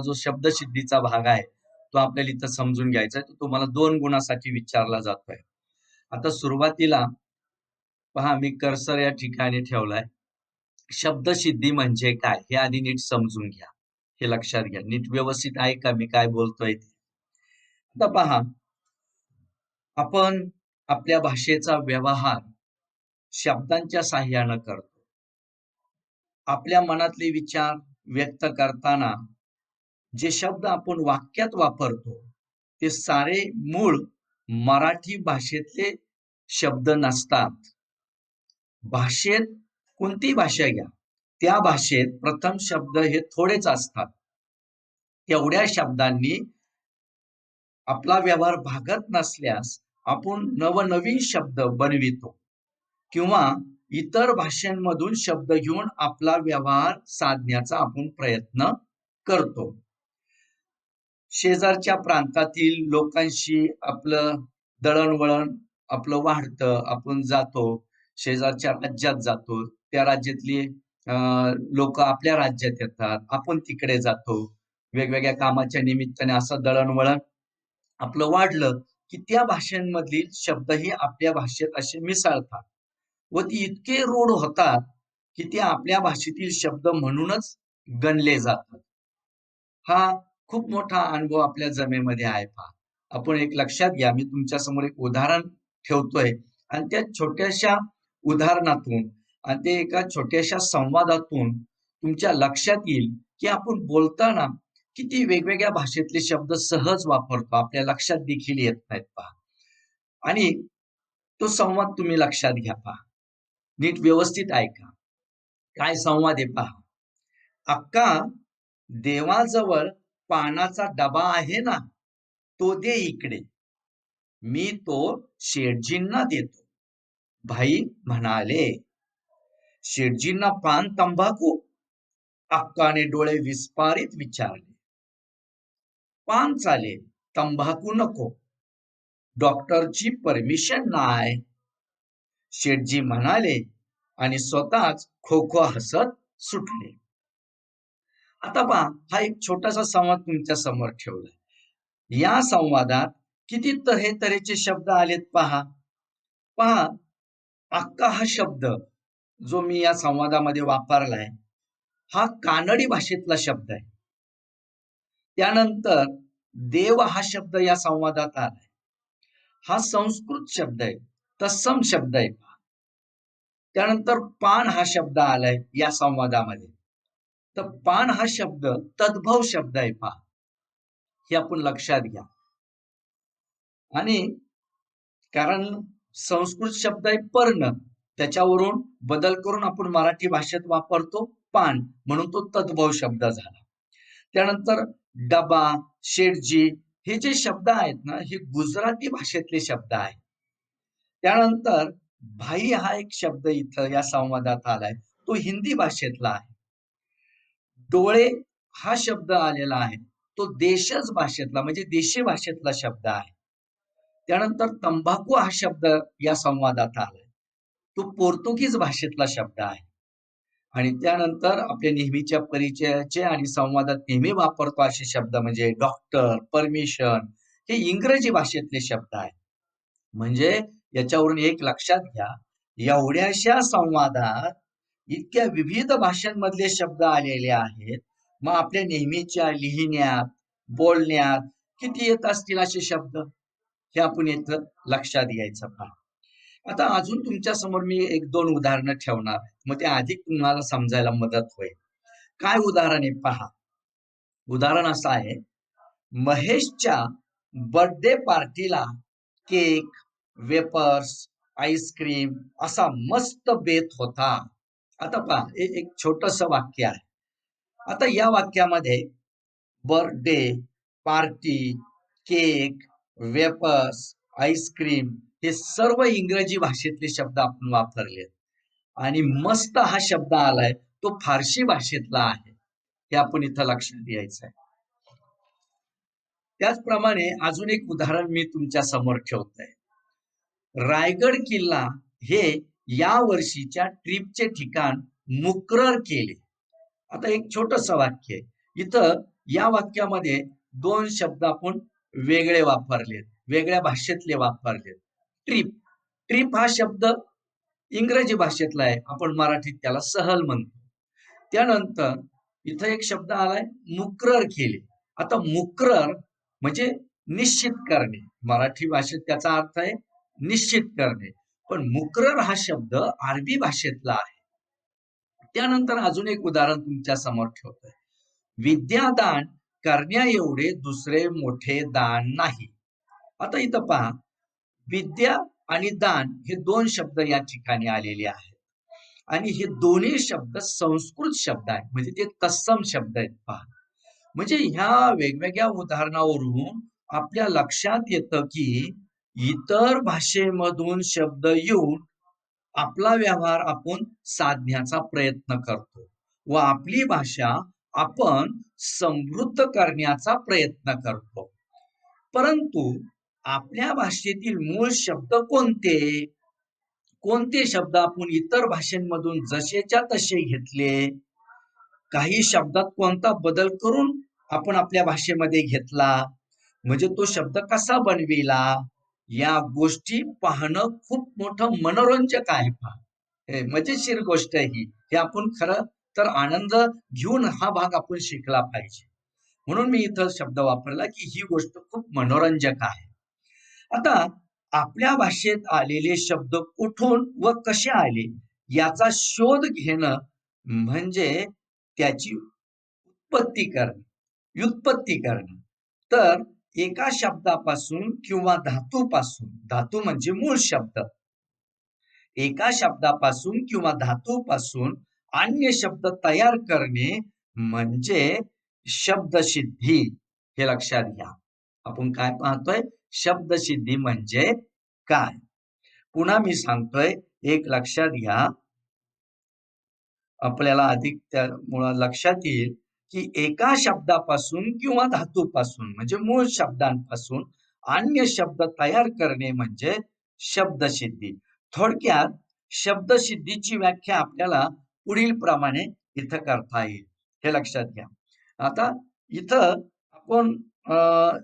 जो शब्दसिद्धीचा भाग आहे तो आपल्याला इथं समजून घ्यायचा आहे. तो तुम्हाला 2 गुणासाठी विचारला जातोय. आता सुरुवातीला पहा, मी कर्सर या ठिकाणी ठेवलाय. शब्दसिद्धी म्हणजे काय हे आधी नीट समजून घ्या. हे लक्षात घ्या. नीट व्यवस्थित ऐका मी काय बोलतोय ते. आता पहा, आपण आपल्या भाषेचा व्यवहार शब्दांच्या साहाय्यानं करतो. आपल्या मनातले विचार व्यक्त करताना जे शब्द आपण वाक्यात वापरतो ते सारे मूळ मराठी भाषेतले शब्द नसतात. भाषेत कोणतीही भाषा घ्या, त्या भाषेत प्रथम शब्द हे थोडेच असतात. तेवढ्या शब्दांनी आपला व्यवहार भागत नसल्यास आपण नवनवीन शब्द बनवितो किंवा इतर भाषांमधून शब्द घेऊन आपला व्यवहार साधण्याचा आपण प्रयत्न करतो. शेजारच्या प्रांतातील लोकांशी आपलं दळणवळण आपलं वाढतं. आपण जातो, शेजारच्या राज्यात जातो. त्या राज्यातली लोक आपल्या राज्यात येतात. आपण तिकडे जातो. वेगवेगळ्या कामाच्या निमित्ताने असं दळणवळण आपलं वाढलं की त्या भाषांमधील शब्दही आपल्या भाषेत असे मिसळतात व ती इतके रूढ होतात की ते आपल्या भाषेतील शब्द म्हणूनच गणले जातात. हा खूप मोठा अनुभव आपल्या जमेमध्ये आहे. पहा, आपण एक लक्षात घ्या. मी तुमच्या समोर एक उदाहरण ठेवतोय आणि त्या छोट्याशा उदाहरणातून आणि ते एका छोट्याशा संवादातून तुमच्या लक्षात येईल की आपण बोलताना किती वेगवेगळ्या भाषेतले शब्द सहज वापरतो, आपल्या लक्षात देखील येत नाहीत. पहा, आणि तो संवाद तुम्ही लक्षात घ्या. पहा, नीट व्यवस्थित ऐका. काय संवाद आहे पहा. अक्का, देवाजवळ पानाचा डबा आहे ना, तो दे इकडे. मी तो शेठजींना देतो. भाई म्हणाले. शेठजींना पान तंबाखू? अक्काने डोळे विस्फारित विचारले. पान चालेल, तंबाखू नको. डॉक्टरची परमिशन नाही, शेठजी म्हणाले आणि स्वतःच खो खो हसत सुटले. आता पहा, हा एक छोटासा संवाद तुमच्या समोर ठेवलाय. या संवादात किती तऱ्हेचे शब्द आलेत पहा. पहा, अक्का हा शब्द जो मी या संवादामध्ये वापरलाय हा कानडी भाषेतला शब्द आहे. त्यानंतर देव हा शब्द या संवादात आलाय. हा संस्कृत शब्द आहे, तत्सम शब्द आहे. त्यानंतर पान हा शब्द आलाय या संवादामध्ये. तर पान हा शब्द तद्भव शब्द आहे. पहा, हे आपण लक्षात घ्या. आणि कारण संस्कृत शब्द आहे पर्ण, त्याच्यावरून बदल करून आपण मराठी भाषेत वापरतो पान, म्हणून तो तद्भव शब्द झाला. त्यानंतर डबा, शेठजी हे जे शब्द आहेत ना, हे गुजराती भाषेतले शब्द आहेत. त्यानंतर भाई हा एक शब्द इथं या संवादात आलाय, तो हिंदी भाषेतला आहे. डोळे हा शब्द आलेला आहे, तो देशज भाषेतला म्हणजे देशी भाषेतला शब्द आहे. त्यानंतर तंबाखू हा शब्द या संवादात आलाय, तो पोर्तुगीज भाषेतला शब्द आहे. आणि त्यानंतर आपल्या नेहमीच्या परिचयाचे आणि संवादात नेहमी वापरतो असे शब्द म्हणजे डॉक्टर, परमिशन हे इंग्रजी भाषेतले शब्द आहेत. म्हणजे याच्यावरून एक लक्षात घ्या, एवढ्याशा संवादात इतक्या विविध भाषांमधले शब्द आलेले आहेत. मग आपल्या नेहमीच्या लिहिण्यात, बोलण्यात किती येत असतील असे शब्द, हे आपण इथं लक्षात घ्यायचं. पहा, आता अजून तुमच्या समोर मी 1-2 उदाहरणं ठेवणार, मग ते अधिक तुम्हाला समजायला मदत होईल. काय उदाहरण आहे पहा. उदाहरण असं आहे, महेशच्या बर्थडे पार्टीला केक, वेपर्स, आईस्क्रीम असा मस्त बेत होता. आता पहा, एक छोटस वाक्य आहे. आता या वाक्यामध्ये birthday, party, cake, wafers, ice cream हे सर्व इंग्रजी भाषेतले शब्द आपण वापरले आणि मस्त हा शब्द आलाय तो फारसी भाषेतला आहे, हे आपण इथं लक्षात द्यायचं आहे. त्याचप्रमाणे अजून एक उदाहरण मी तुमच्या समोर ठेवतोय. रायगड किल्ला हे या वर्षीच्या ट्रिपचे ठिकाण मुकरर केले. आता एक छोटस वाक्य आहे. इथं या वाक्यामध्ये दोन शब्द आपण वेगळे वापरलेत, वेगळ्या भाषेतले वापरलेत. ट्रिप, ट्रिप हा शब्द इंग्रजी भाषेतला आहे, आपण मराठीत त्याला सहल म्हणतो. त्यानंतर इथं एक शब्द आलाय मुकरर केले. आता मुकरर म्हणजे निश्चित करणे, मराठी भाषेत त्याचा अर्थ आहे निश्चित करणे, पण मुकरर हा शब्द अरबी भाषेतला आहे. त्यानंतर अजून एक उदाहरण तुमच्या समोर ठेवतोय. विद्यादान करण्या एवढे दुसरे मोठे दान नाही. आता इथं पहा, विद्या आणि दान हे दोन शब्द या ठिकाणी आलेले आहेत आणि हे दोन्ही शब्द संस्कृत शब्द आहेत, म्हणजे ते तत्सम शब्द आहेत. पहा, म्हणजे ह्या वेगवेगळ्या उदाहरणावरून आपल्या लक्षात येतं की इतर भाषेमधून शब्द येऊन आपला व्यवहार आपण साधण्याचा प्रयत्न करतो व आपली भाषा आपण समृद्ध करण्याचा प्रयत्न करतो. परंतु आपल्या भाषेतील मूळ शब्द कोणते? कोणते शब्द आपण इतर भाषांमधून जसेच्या तसे घेतले, काही शब्दात कोणता बदल करून आपण आपल्या भाषेमध्ये घेतला, म्हणजे तो शब्द कसा बनविला, या गोष्टी पाहणं खूप मोठं मनोरंजक आहे. पहा, मजेशीर गोष्ट आहे ही. हे आपण खरं तर आनंद घेऊन हा भाग आपण शिकला पाहिजे. म्हणून मी इथं शब्द वापरला की ही गोष्ट खूप मनोरंजक आहे. आता आपल्या भाषेत आलेले शब्द कुठून व कसे आले याचा शोध घेणं म्हणजे त्याची उत्पत्ती करणे, व्युत्पत्ती करणे. तर एका शब्दापासून किंवा धातूपासून, धातू म्हणजे मूळ शब्द, एका शब्दापासून किंवा धातूपासून अन्य शब्द तयार करणे म्हणजे शब्दसिद्धी. हे लक्षात घ्या. आपण काय पाहतोय? शब्दसिद्धी म्हणजे काय? पुन्हा मी सांगतोय, एक लक्षात घ्या, आपल्याला अधिक त्यामुळं लक्षात येईल की एका शब्दापासून किंवा धातूपासून म्हणजे मूळ शब्दांपासून अन्य शब्द तयार करणे म्हणजे शब्दसिद्धी. थोडक्यात शब्दसिद्धीची व्याख्या आपल्याला पुढील प्रमाणे इथं करता येईल. हे लक्षात घ्या. आता इथं आपण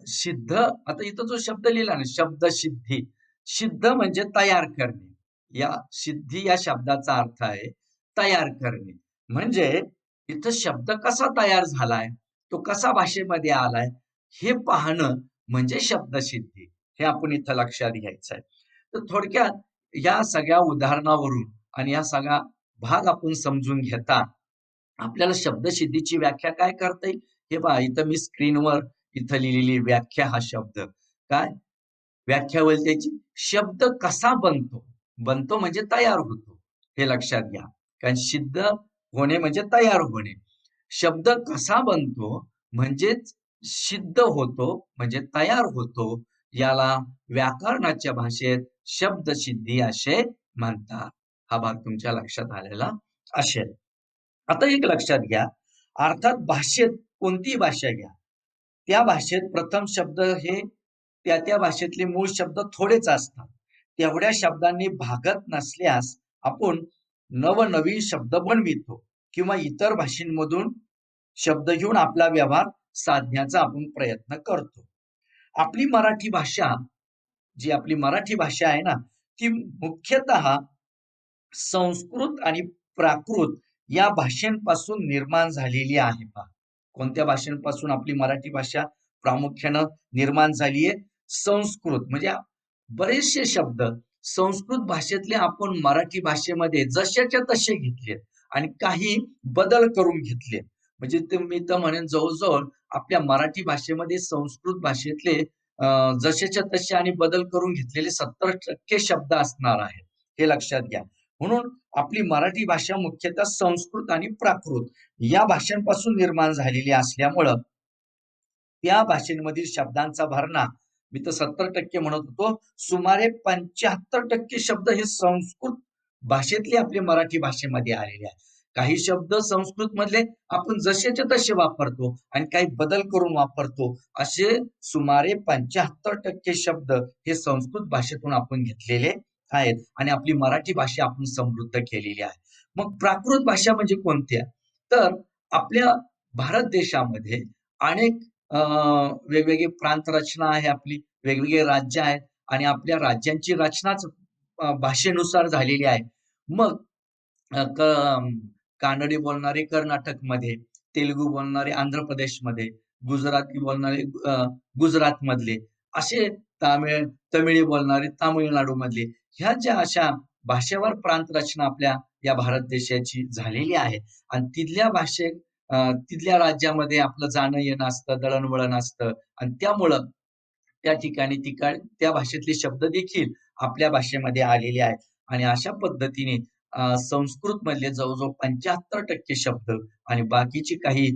सिद्ध, आता इथं जो शब्द लिहिला ना शब्दसिद्धी, सिद्ध म्हणजे तयार करणे. या सिद्धी या शब्दाचा अर्थ आहे तयार करणे. म्हणजे इथं शब्द कसा तयार झालाय, तो कसा भाषेमध्ये आलाय हे पाहणं म्हणजे शब्दसिद्धी. हे आपण इथं लक्षात घ्यायचं आहे. तर थोडक्यात या सगळ्या उदाहरणावरून आणि या सगळा भाग आपण समजून घेता आपल्याला शब्दसिद्धीची व्याख्या काय करता येईल. हे पहा, इथं मी स्क्रीनवर इथं लिहिलेली व्याख्या हा शब्द काय व्याख्या होईल त्याची. शब्द कसा बनतो, बनतो म्हणजे तयार होतो, हे लक्षात घ्या. कारण सिद्ध होणे म्हणजे तयार होणे. शब्द कसा बनतो म्हणजेच सिद्ध होतो म्हणजे तयार होतो, याला व्याकरणाच्या भाषेत शब्दसिद्धी असे म्हणतात. हा भाग तुमच्या लक्षात आलेला असेल. आता एक लक्षात घ्या, अर्थात भाषेत कोणतीही भाषा घ्या, त्या भाषेत प्रथम शब्द हे त्या त्या भाषेतले मूळ शब्द थोडेच असतात. तेवढ्या शब्दांनी भागत नसल्यास आपण नवनवीन शब्द बनवितो किंवा इतर भाषेंमधून शब्द घेऊन आपला व्यवहार साधण्याचा आपण प्रयत्न करतो. आपली मराठी भाषा, जी आपली मराठी भाषा आहे ना, ती मुख्यतः संस्कृत आणि प्राकृत या भाषांपासून निर्माण झालेली आहे. पहा, कोणत्या भाषांपासून आपली मराठी भाषा प्रामुख्यानं निर्माण झाली आहे? संस्कृत. म्हणजे बरेचसे शब्द संस्कृत भाषेतले आपण मराठी भाषेमध्ये जशाच्या तसे घेतलेत आणि काही बदल करून घेतले. म्हणजे ते मी तर म्हणेन जवळजवळ आपल्या मराठी भाषेमध्ये संस्कृत भाषेतले जसेच्या तसे आणि बदल करून घेतलेले 70% शब्द असणार आहेत. हे लक्षात घ्या. म्हणून आपली मराठी भाषा मुख्यतः संस्कृत आणि प्राकृत या भाषांपासून निर्माण झालेली असल्यामुळं त्या भाषेमधील शब्दांचा भरणा, मी तर 70% म्हणत होतो, सुमारे 75% शब्द हे संस्कृत भाषेतले आपले मराठी भाषेमध्ये आलेले आहेत. काही शब्द संस्कृत मधले आपण जसेच्या तसे वापरतो आणि काही बदल करून वापरतो. असे सुमारे 75% शब्द हे संस्कृत भाषेतून आपण घेतलेले आहेत आणि आपली मराठी भाषा आपण समृद्ध केलेली आहे. मग प्राकृत भाषा म्हणजे कोणत्या? तर आपल्या भारत देशामध्ये अनेक वेगवेगळी प्रांत रचना आहे आपली, वेगवेगळे राज्य आहेत आणि आपल्या राज्यांची रचनाच भाषेनुसार झालेली आहे. मग अ, क कानडी बोलणारे कर्नाटकमध्ये, तेलुगू बोलणारे आंध्र प्रदेशमध्ये, गुजराती बोलणारे गुजरातमधले, असे तमिळी बोलणारे तामिळनाडूमधले, ह्या ज्या अशा भाषेवर प्रांत रचना आपल्या या भारत देशाची झालेली आहे आणि तिथल्या राज्यामध्ये आपलं जाणं येणं असतं, दळणवळण असतं आणि त्यामुळं त्या ठिकाणी त्या भाषेतले शब्द देखील आपल्या भाषेमध्ये आलेले आहेत आणि अशा पद्धतीने संस्कृत मधले जवळजवळ 75% शब्द आणि बाकीचे काही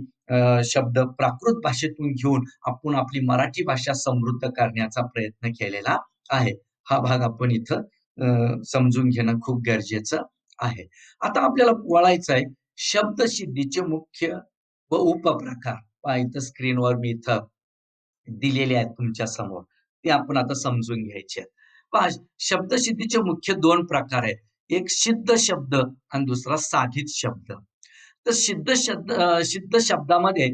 शब्द प्राकृत भाषेतून घेऊन आपण आपली मराठी भाषा समृद्ध करण्याचा प्रयत्न केलेला आहे. हा भाग आपण इथं समजून घेणं खूप गरजेचं आहे. आता आपल्याला वळायचं आहे शब्दसिद्धीचे मुख्य व उपप्रकार. पहा इथं स्क्रीनवर मी इथं दिलेले आहेत तुमच्या समोर. ते आपण आता समजून घ्यायचे आहेत. पहा शब्दसिद्धीचे मुख्य 2 प्रकार आहेत. एक सिद्ध शब्द आणि दुसरा साधित शब्द. तर सिद्ध शब्दामध्ये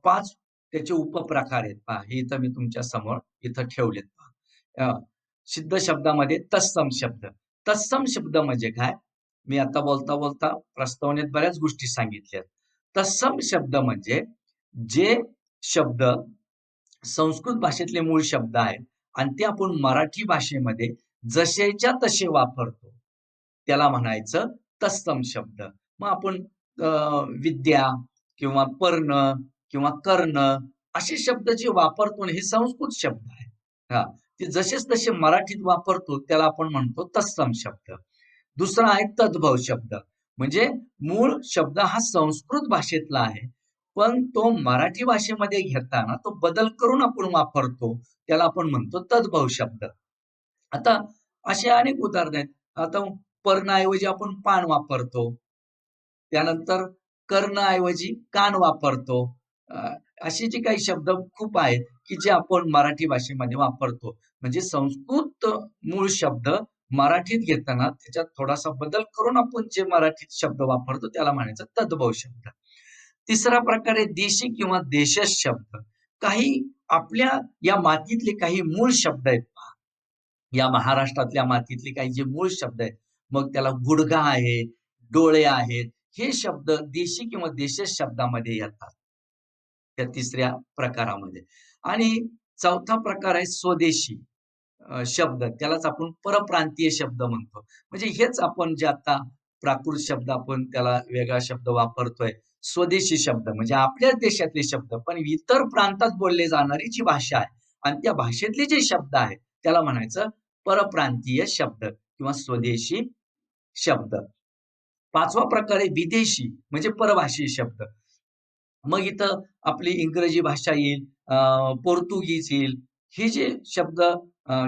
5 त्याचे उपप्रकार आहेत. पहा हे इथं मी तुमच्या समोर इथं ठेवलेत पहा. सिद्ध शब्दामध्ये तत्सम शब्द. तत्सम शब्द म्हणजे काय? मी आता बोलता प्रस्तावनेत बऱ्याच गोष्टी सांगितल्यात. तत्सम शब्द म्हणजे जे शब्द संस्कृत भाषेतले मूळ शब्द आहेत आणि ते आपण मराठी भाषेमध्ये जसेच्या तसे वापरतो. त्याला म्हणायचं तत्सम शब्द. मग आपण विद्या किंवा पर्ण किंवा कर्ण असे शब्द जे वापरतो ना, हे संस्कृत शब्द आहेत. हां, ते जसेच तसे मराठीत वापरतो त्याला आपण म्हणतो तत्सम शब्द. दुसरा आहे तद्भव शब्द. म्हणजे मूळ शब्द हा संस्कृत भाषेतला आहे. पण तो मराठी भाषेमध्ये घेताना तो बदल करून आपण वापरतो. त्याला आपण म्हणतो तद्भव शब्द. आता अशी अनेक उदाहरणं आहेत. आता पर्णऐवजी आपण पान वापरतो. त्यानंतर कर्णऐवजी कान वापरतो. अ, असे जे काही शब्द खूप आहेत, की जे आपण मराठी भाषेमध्ये वापरतो. म्हणजे संस्कृत मूळ शब्द मराठीत घेताना त्याच्यात थोडासा बदल करून आपण जे मराठीत शब्द वापरतो त्याला म्हणायचं तद्भव शब्द. तिसरा प्रकार आहे देशी किंवा देशज शब्द. काही आपल्या या मातीतले काही मूळ शब्द आहेत पहा. या महाराष्ट्रातल्या मातीतले काही जे मूळ शब्द आहेत. मग त्याला गुडघा आहे, डोळे आहेत. हे शब्द देशी किंवा देशज शब्दामध्ये येतात. त्या तिसऱ्या प्रकारामध्ये. आणि चौथा प्रकार आहे स्वदेशी. शब्द त्यालाच आपण परप्रांतीय शब्द म्हणतो. म्हणजे हेच आपण जे आता प्राकृत शब्द आपण त्याला वेगळा शब्द वापरतोय. स्वदेशी शब्द म्हणजे आपल्याच देशातले शब्द, पण इतर प्रांतात बोलले जाणारी जी भाषा आहे आणि त्या भाषेतले जे शब्द आहेत, त्याला म्हणायचं परप्रांतीय शब्द किंवा स्वदेशी शब्द. 5वा प्रकार आहे विदेशी म्हणजे परभाषी शब्द. मग इथं आपली इंग्रजी भाषा येईल, पोर्तुगीज येईल. हे जे शब्द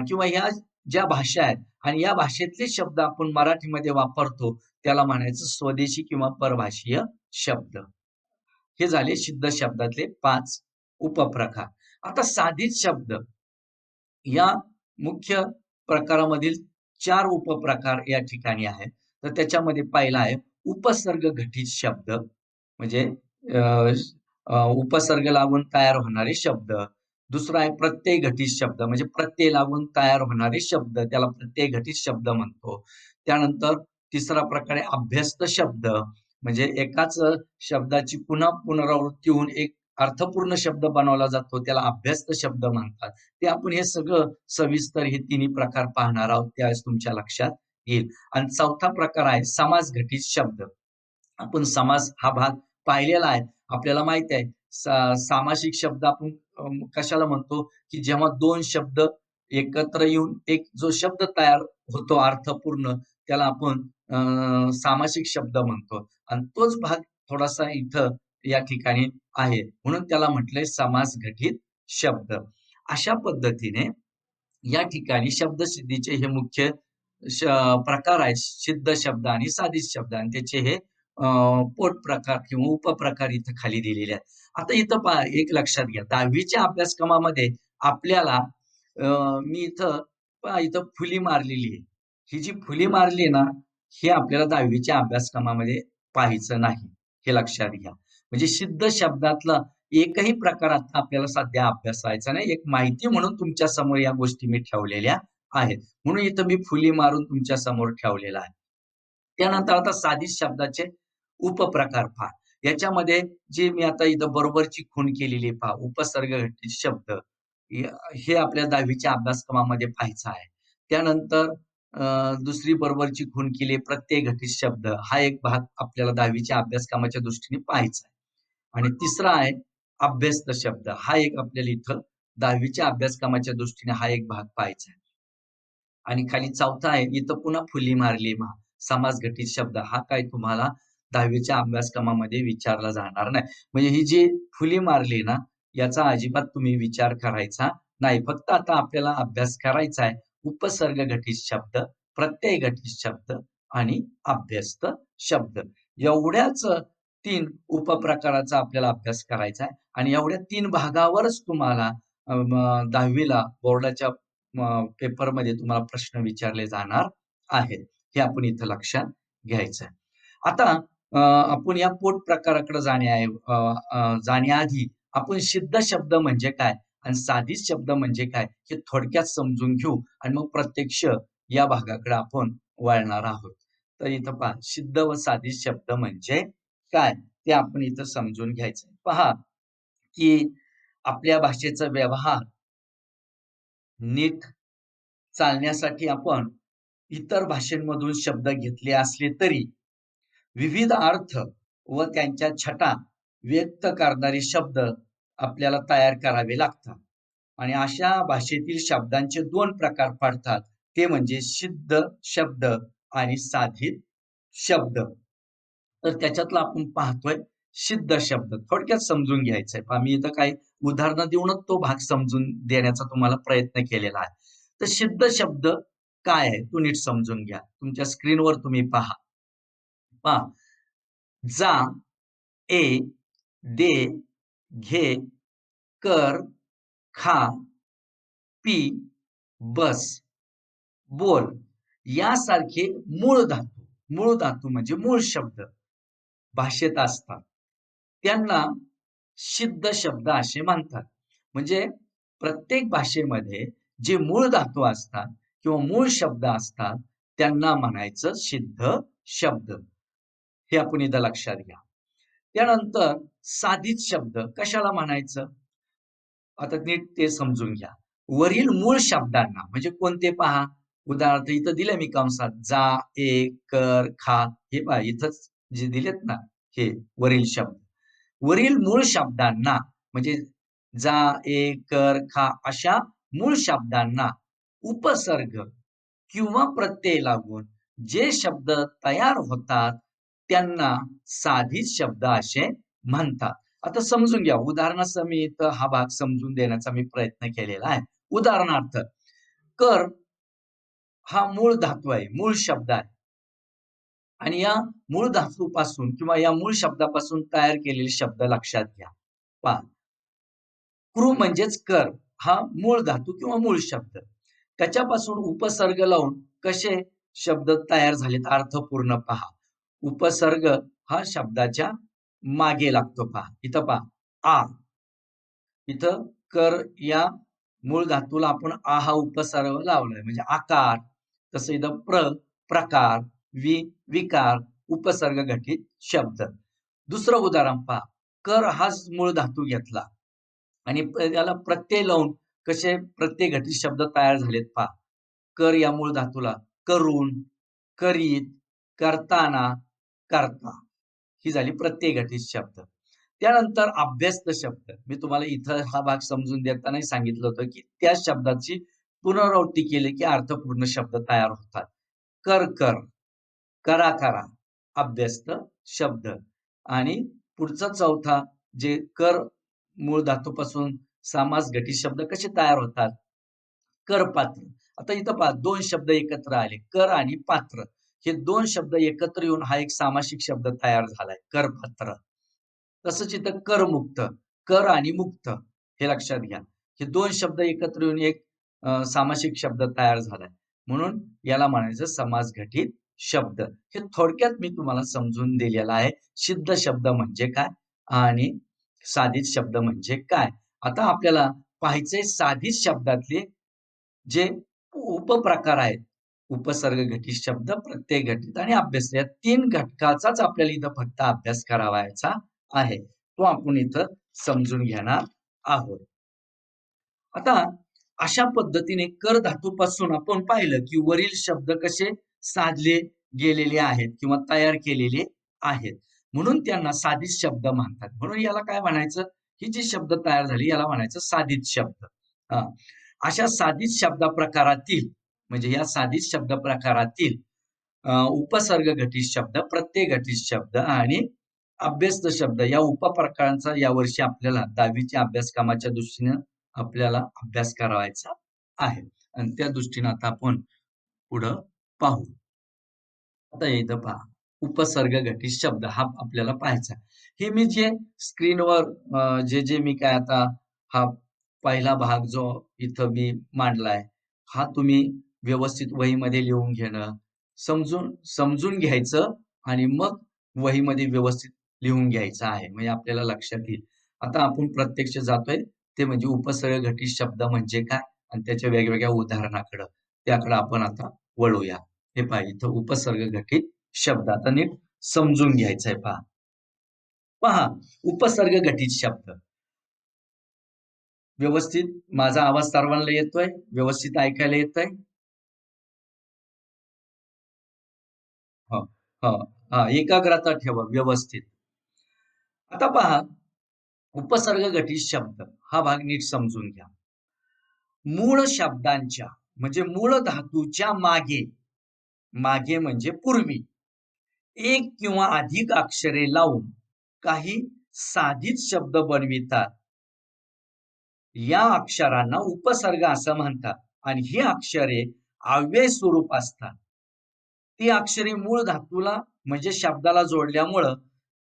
किंवा ह्या ज्या भाषा आहेत आणि या भाषेतले शब्द आपण मराठीमध्ये वापरतो, त्याला म्हणायचं स्वदेशी किंवा परभाषीय शब्द. हे झाले सिद्ध शब्दातले 5 उपप्रकार. आता साधित शब्द या मुख्य प्रकारामधील 4 उपप्रकार या ठिकाणी आहेत. तर त्याच्यामध्ये पहिला आहे उपसर्ग घटित शब्द. म्हणजे अ, उपसर्ग लागून तयार होणारे शब्द. दुसरा आहे प्रत्यय घटित शब्द म्हणजे प्रत्यय लागून तयार होणारे शब्द. त्याला प्रत्यय घटित शब्द म्हणतो. त्यानंतर तिसरा प्रकार आहे अभ्यस्त शब्द. म्हणजे एकाच शब्दाची पुन्हा पुनरावृत्ती होऊन एक अर्थपूर्ण शब्द बनवला जातो. त्याला अभ्यस्त शब्द म्हणतात. ते आपण हे सगळं सविस्तर हे तिन्ही प्रकार पाहणार आहोत. त्यावेळेस तुमच्या लक्षात येईल. आणि चौथा प्रकार आहे समास घटित शब्द. आपण समास हा भाग पाहिलेला आहे. आपल्याला माहिती आहे सामासिक शब्द आपण कशाला म्हणतो, की जेव्हा 2 शब्द एकत्र येऊन एक जो शब्द तयार होतो अर्थपूर्ण त्याला आपण सामासिक शब्द म्हणतो आणि तोच भाग थोडासा इथं या ठिकाणी आहे. म्हणून त्याला म्हटलंय समास घटित शब्द. अशा पद्धतीने या ठिकाणी शब्दसिद्धीचे हे मुख्य श प्रकार आहेत. सिद्ध शब्द आणि साधित शब्द आणि त्याचे हे पोट प्रकार किंवा उपप्रकार इथं खाली दिलेले आहेत. आता इथं पहा एक लक्षात घ्या 10वीच्या अभ्यासक्रमामध्ये आपल्याला मी इथं पहा इथं फुली मारलेली आहे. ही जी फुली मारली ना, हे आपल्याला 10वीच्या अभ्यासक्रमामध्ये पाहायचं नाही. हे लक्षात घ्या. म्हणजे सिद्ध शब्दातलं एकही प्रकार आता आपल्याला सध्या अभ्यासायचा नाही. एक माहिती म्हणून तुमच्या समोर या गोष्टी मी ठेवलेल्या आहेत. म्हणून इथं मी फुली मारून तुमच्या समोर ठेवलेला आहे. त्यानंतर आता साधित शब्दाचे उपप्रकार पहा. याच्यामध्ये जे मी आता इथं बरोबरची खूण केलेली पहा. उपसर्ग घटित शब्द हे आपल्या 10वीच्या अभ्यासक्रमामध्ये पाहायचं आहे. त्यानंतर दुसरी बरोबरची खूण केली प्रत्यय घटित शब्द हा एक भाग आपल्याला 10वीच्या अभ्यासक्रमाच्या दृष्टीने पाहायचा आहे. आणि तिसरा आहे अभ्यस्त शब्द हा एक आपल्याला इथं 10वीच्या अभ्यासक्रमाच्या दृष्टीने हा एक भाग पाहायचा आहे. आणि खाली चौथा आहे इथं पुन्हा फुली मारली समास घटित शब्द हा काय तुम्हाला 10वीच्या अभ्यासक्रमामध्ये विचारला जाणार नाही. म्हणजे ही जी फुली मारली ना याचा अजिबात तुम्ही विचार करायचा नाही. फक्त आता आपल्याला अभ्यास करायचा आहे उपसर्ग घटित शब्द, प्रत्यय घटित शब्द आणि अभ्यस्त शब्द. एवढ्याच 3 उपप्रकाराचा आपल्याला अभ्यास करायचा आहे आणि एवढ्या 3 भागावरच तुम्हाला 10वीला बोर्डाच्या पेपरमध्ये तुम्हाला प्रश्न विचारले जाणार आहेत. हे आपण इथं लक्षात घ्यायचं आहे. आता आपण या पोट प्रकाराकडे जाण्याआधी आपण सिद्ध शब्द म्हणजे काय आणि साधित शब्द म्हणजे काय हे थोडक्यात समजून घेऊ आणि मग प्रत्यक्ष या भागाकडे आपण वळणार आहोत. तर इथं पहा सिद्ध व साधित शब्द म्हणजे काय ते आपण इथं समजून घ्यायचं. पहा की आपल्या भाषेचा व्यवहार नीट चालण्यासाठी आपण इतर भाषेंमधून शब्द घेतले असले तरी विविध अर्थ व त्यांच्या छटा व्यक्त करणारे शब्द आपल्याला तयार करावे लागतात आणि अशा भाषेतील शब्दांचे 2 प्रकार पडतात. ते म्हणजे सिद्ध शब्द आणि साधित शब्द. तर त्याच्यातला आपण पाहतोय सिद्ध शब्द. थोडक्यात समजून घ्यायचंय. पहा मी इथं काही उदाहरणं देऊनच तो भाग समजून देण्याचा तुम्हाला प्रयत्न केलेला आहे. तर सिद्ध शब्द काय आहे? तो नीट समजून घ्या. तुमच्या स्क्रीनवर तुम्ही पहा. पहा. जा, ए, दे, घे, कर, खा, पी, बस, बोल यासारखे मूळ धातू म्हणजे मूळ शब्द भाषेत असतात. त्यांना सिद्ध शब्द असे म्हणतात. म्हणजे प्रत्येक भाषेमध्ये जे मूळ धातू असतात किंवा मूळ शब्द असतात त्यांना म्हणायचं सिद्ध शब्द. हे आपण इथं लक्षात घ्या. त्यानंतर साधित शब्द कशाला म्हणायचं? आता नीट ते समजून घ्या. वरील मूळ शब्दांना म्हणजे कोणते पहा उदाहरणार्थ इथं दिले मी कंसात जा, ए, कर, खा हे पहा इथंच जे दिलेत ना हे वरील शब्द. वरील मूळ शब्दांना म्हणजे जा, ए, कर, खा अशा मूळ शब्दांना उपसर्ग किंवा प्रत्यय लागून जे शब्द तयार होतात त्यांना साधित शब्द असे म्हणतात. आता समजून घ्या उदाहरणासह मी इथं हा भाग समजून देण्याचा मी प्रयत्न केलेला आहे. उदाहरणार्थ कर हा मूळ धातू आहे, मूळ शब्द आहे आणि या मूळ धातूपासून किंवा या मूळ शब्दापासून तयार केलेले शब्द लक्षात घ्या. पहा कृ म्हणजेच कर हा मूळ धातू किंवा मूळ शब्द. त्याच्यापासून उपसर्ग लावून कसे शब्द तयार झालेत अर्थपूर्ण पहा. उपसर्ग हा शब्दाच्या मागे लागतो पहा. इथं पहा आ. इथं कर या मूळ धातूला आपण आ हा उपसर्ग लावलाय म्हणजे आकार. तसं इथं प्रकार, विकार, उपसर्ग घटित शब्द. दुसरं उदाहरण पहा. कर हाच मूळ धातू घेतला आणि त्याला प्रत्यय लावून कसे प्रत्यय घटित शब्द तयार झालेत पहा. कर या मूळ धातूला करून, करीत, करताना, करता ही झाली प्रत्यय घटित शब्द. त्यानंतर अभ्यस्त शब्द मी तुम्हाला इथं हा भाग समजून देताना सांगितलं होतं की त्या शब्दाची पुनरावृत्ती केली की अर्थपूर्ण शब्द तयार होतात. कर, करा, अभ्यस्त शब्द आणि पुढचा चौथा जे कर मूळ धातूपासून समास घटित शब्द कसे तयार होतात? करपात्र. आता इथं पहा 2 शब्द एकत्र आले. कर आणि पात्र. हे 2 शब्द एकत्र येऊन हा एक सामासिक शब्द तयार झालाय करपात्र. तसंच इथं करमुक्त, कर आणि मुक्त हे लक्षात घ्या. हे 2 शब्द एकत्र येऊन एक सामासिक शब्द तयार झालाय. म्हणून याला म्हणायचं समास घटित शब्द. हे थोडक्यात मी तुम्हाला समजून दिलेलं आहे. सिद्ध शब्द म्हणजे काय आणि साधित शब्द म्हणजे काय? आता आपल्याला पाहायचंय साधित शब्दातले जे उपप्रकार आहेत. उपसर्ग घटित शब्द, प्रत्यय घटित आणि अभ्यास या 3 घटकाचाच आपल्याला इथं फक्त अभ्यास करावायचा आहे. तो आपण इथं समजून घेणार आहोत. आता अशा पद्धतीने कर धातूपासून आपण पाहिलं, की वरील शब्द कसे साधले गेलेले आहेत किंवा तयार केलेले आहेत. म्हणून त्यांना साधित शब्द म्हणतात. म्हणून याला काय म्हणायचं? ही जी शब्द तयार झाली याला म्हणायचं साधित शब्द. हां. अशा साधित शब्द प्रकारातील म्हणजे या साधित शब्द प्रकारातील उपसर्ग घटित शब्द, प्रत्यय घटित शब्द आणि अभ्यस्त शब्द या उपप्रकारांचा यावर्षी आपल्याला 10वीच्या अभ्यासक्रमाच्या दृष्टीने आपल्याला अभ्यास करावायचा आहे. आणि त्या दृष्टीने आता आपण पुढं पाहू. आता इथं पहा, उपसर्ग घटित शब्द हा आपल्याला पाहायचा. हे मी जे स्क्रीनवर जे मी काय आता हा पहिला भाग जो इथं मी मांडलाय, हा तुम्ही व्यवस्थित वहीमध्ये लिहून घेणं, समजून समजून घ्यायचं आणि मग वहीमध्ये व्यवस्थित लिहून घ्यायचं आहे. म्हणजे आपल्याला लक्षात येईल. आता आपण प्रत्यक्ष जातोय, ते म्हणजे उपसर्ग घटित शब्द म्हणजे काय आणि त्याच्या वेगवेगळ्या उदाहरणाकडं, त्याकडं आपण आता वळूया. हे पहा इथं उपसर्ग घटित शब्द आता नीट समजून घ्यायचंय पहा. पहा उपसर्ग घटित शब्द. व्यवस्थित माझा आवाज सर्वांना येतोय? व्यवस्थित ऐकायला येतंय? हं, हं. हां, एकाग्रता ठेवा व्यवस्थित. आता पहा उपसर्ग घटित शब्द हा भाग नीट समजून घ्या. मूळ शब्दांच्या म्हणजे मूळ धातूच्या मागे, मागे म्हणजे पूर्वी एक किंवा अधिक अक्षरे लावून काही साधित शब्द बनवितात. या अक्षरांना उपसर्ग असं म्हणतात आणि ही अक्षरे अव्यय स्वरूप असतात. ती अक्षरे मूळ धातूला म्हणजे शब्दाला जोडल्यामुळं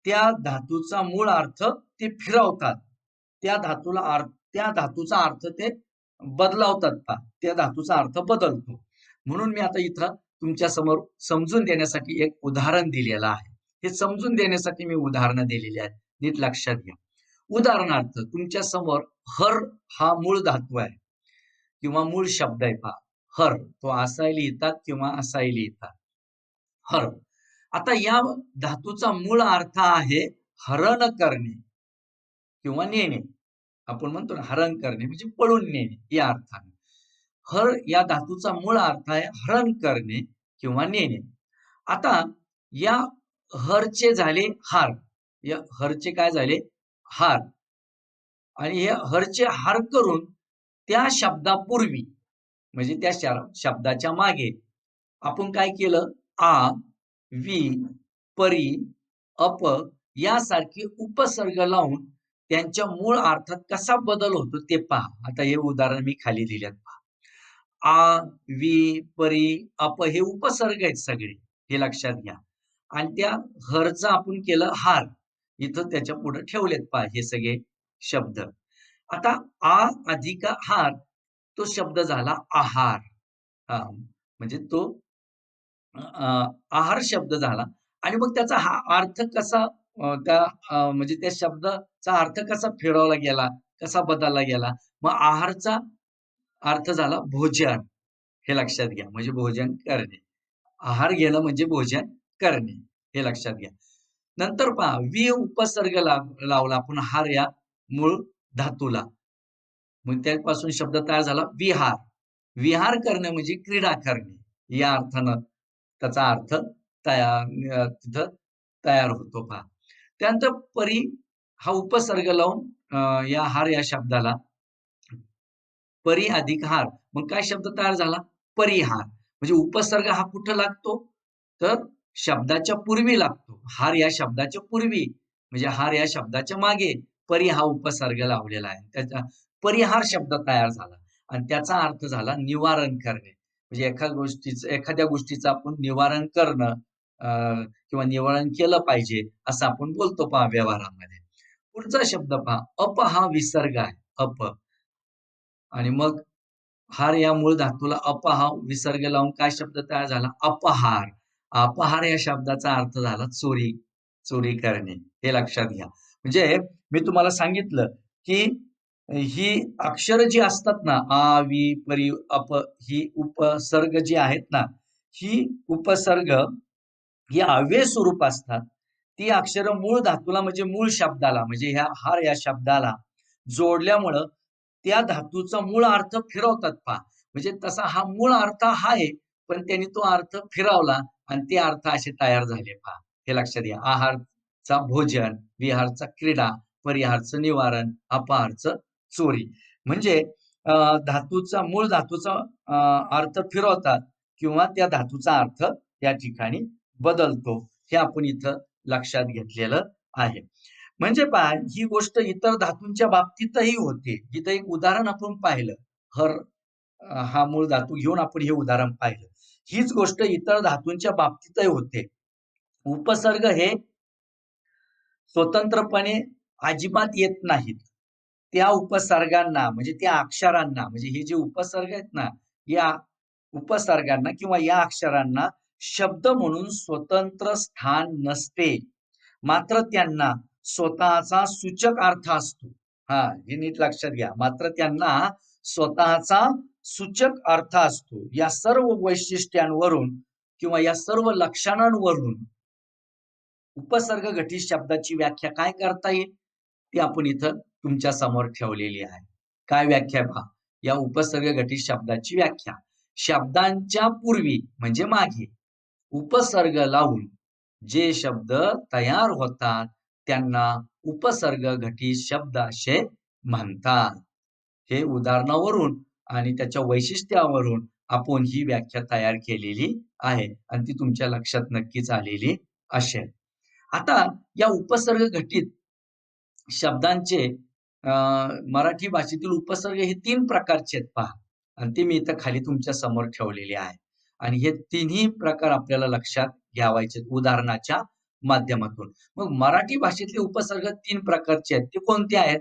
त्या धातूचा मूळ अर्थ ते फिरवतात. त्या धातूला त्या धातूचा अर्थ ते बदलावतात पहा. त्या धातूचा अर्थ बदलतो. म्हणून मी आता इथं तुमच्या समोर समजून देण्यासाठी एक उदाहरण दिलेलं आहे. हे समजून देण्यासाठी मी उदाहरणं दिलेली आहेत. नीट लक्षात घ्या. उदाहरणार्थ तुमच्या समोर हर हा मूळ धातू आहे किंवा मूळ शब्द आहे पहा. हर तो असाही लिहितात किंवा असाही लिहितात. हर. आता या धातूचा मूळ अर्थ आहे हरण करणे किंवा नेणे. आपण म्हणतो ना हरण करणे म्हणजे पळून नेणे या अर्थाने. हर या धातूचा मूळ अर्थ आहे हरण करणे किंवा नेणे. आता या हरचे झाले हार. या हरचे काय झाले? हार. आणि हे हरचे हार करून त्या शब्दापूर्वी म्हणजे त्या शब्दाच्या मागे आपण काय केलं? आ, वि, परी, अप यासारखे उपसर्ग लावून त्यांच्या मूळ अर्थात कसा बदल होतो ते पहा. आता हे उदाहरण मी खाली दिल्यात पहा. आ, वि, परी, अप हे उपसर्ग आहेत सगळे. हे लक्षात घ्या. आणि त्या हरचं आपण केलं हार. इथं त्याच्या पुढे ठेवलेत पहा हे सगळे शब्द. आता आ अधिक हार तो शब्द झाला आहार. म्हणजे तो आहार शब्द झाला आणि मग त्याचा हा अर्थ कसा त्या म्हणजे त्या शब्दाचा अर्थ कसा फिरवला गेला, कसा बदलला गेला. मग आहारचा अर्थ झाला भोजन. हे लक्षात घ्या. म्हणजे भोजन करणे. आहार घेणं म्हणजे भोजन करणे. हे लक्षात घ्या. नंतर पहा उपसर्ग लावला आपण हार या मूळ धातूला. मग त्यापासून शब्द तयार झाला विहार. विहार करणे म्हणजे क्रीडा करणे. या अर्थानं त्याचा अर्थ तिथं तयार होतो पहा. त्यानंतर परी हा उपसर्ग लावून या हार या शब्दाला परी अधिक हार. मग काय शब्द तयार झाला? परिहार. म्हणजे उपसर्ग हा कुठं लागतो? तर शब्दाच्या पूर्वी लागतो. हार या शब्दाच्या पूर्वी म्हणजे हार या शब्दाच्या मागे परी हा उपसर्ग लावलेला आहे. त्याचा परिहार शब्द तयार झाला आणि त्याचा अर्थ झाला निवारण करणे. म्हणजे एखाद्या गोष्टीचं आपण निवारण करणं किंवा निवारण केलं पाहिजे असं आपण बोलतो पहा व्यवहारामध्ये. पुढचा शब्द पहा अप हा विसर्ग आहे. अप आणि मग हार या मूळ धातूला अप हा विसर्ग लावून काय शब्द तयार झाला? अपहार. अपहार या शब्दाचा अर्थ झाला चोरी, चोरी करणे. हे लक्षात घ्या. म्हणजे मी तुम्हाला सांगितलं की ही अक्षर जी असतात ना, आ, वि, परी, अप, ही उपसर्ग जी आहेत ना, ही उपसर्ग ही अव्यय स्वरूप असतात. ती अक्षरं मूळ धातूला म्हणजे मूळ शब्दाला म्हणजे या शब्दाला जोडल्यामुळं त्या धातूचा मूळ अर्थ फिरवतात पहा. म्हणजे तसा हा मूळ अर्थ हा आहे, पण त्यांनी तो अर्थ फिरवला आणि ते अर्थ असे तयार झाले पहा. हे लक्षात घ्या. आहारचा भोजन, विहारचा क्रीडा, परिहारचं निवारण, अपाहारचं चोरी. म्हणजे मूळ धातूचा अर्थ फिरवतात किंवा त्या धातूचा अर्थ त्या ठिकाणी बदलतो. हे आपण इथं लक्षात घेतलेलं आहे. म्हणजे पहा ही गोष्ट इतर धातूंच्या बाबतीतही होते. इथं एक उदाहरण आपण पाहिलं. हर हा मूळ धातू घेऊन आपण हे उदाहरण पाहिलं. हीच गोष्ट इतर धातूंच्या बाबतीतही होते. उपसर्ग हे स्वतंत्रपणे अजिबात येत नाहीत. त्या उपसर्गांना म्हणजे त्या अक्षरांना म्हणजे हे जे उपसर्ग आहेत ना, या उपसर्गांना किंवा या अक्षरांना शब्द म्हणून स्वतंत्र स्थान नसते. मात्र त्यांना स्वतःचा सूचक अर्थ असतो. हे नीट लक्षात घ्या. मात्र त्यांना स्वतःचा सूचक अर्थ असतो. या सर्व वैशिष्ट्यांवरून किंवा या सर्व लक्षणांवरून उपसर्ग घटित शब्दाची व्याख्या काय करता येईल? ती आपण इथं तुमच्या समोर ठेवलेली आहे. काय व्याख्या पहा. या उपसर्ग घटित शब्दाची व्याख्या. शब्दांच्या पूर्वी म्हणजे मागे उपसर्ग लावून जे शब्द तयार होतात त्यांना उपसर्ग घटित शब्द असे म्हणतात. हे उदाहरणावरून आणि त्याच्या वैशिष्ट्यावरून आपण ही व्याख्या तयार केलेली आहे आणि ती तुमच्या लक्षात नक्कीच आलेली असेल. आता या उपसर्ग घटित शब्दांचे मराठी भाषेतील उपसर्ग हे 3 प्रकारचे आहेत पहा आणि ते मी इथं खाली तुमच्या समोर ठेवलेले आहे. आणि हे तिन्ही प्रकार आपल्याला लक्षात घ्यावायचे उदाहरणाच्या माध्यमातून. मग मराठी भाषेतले उपसर्ग 3 प्रकारचे आहेत. ते कोणते आहेत?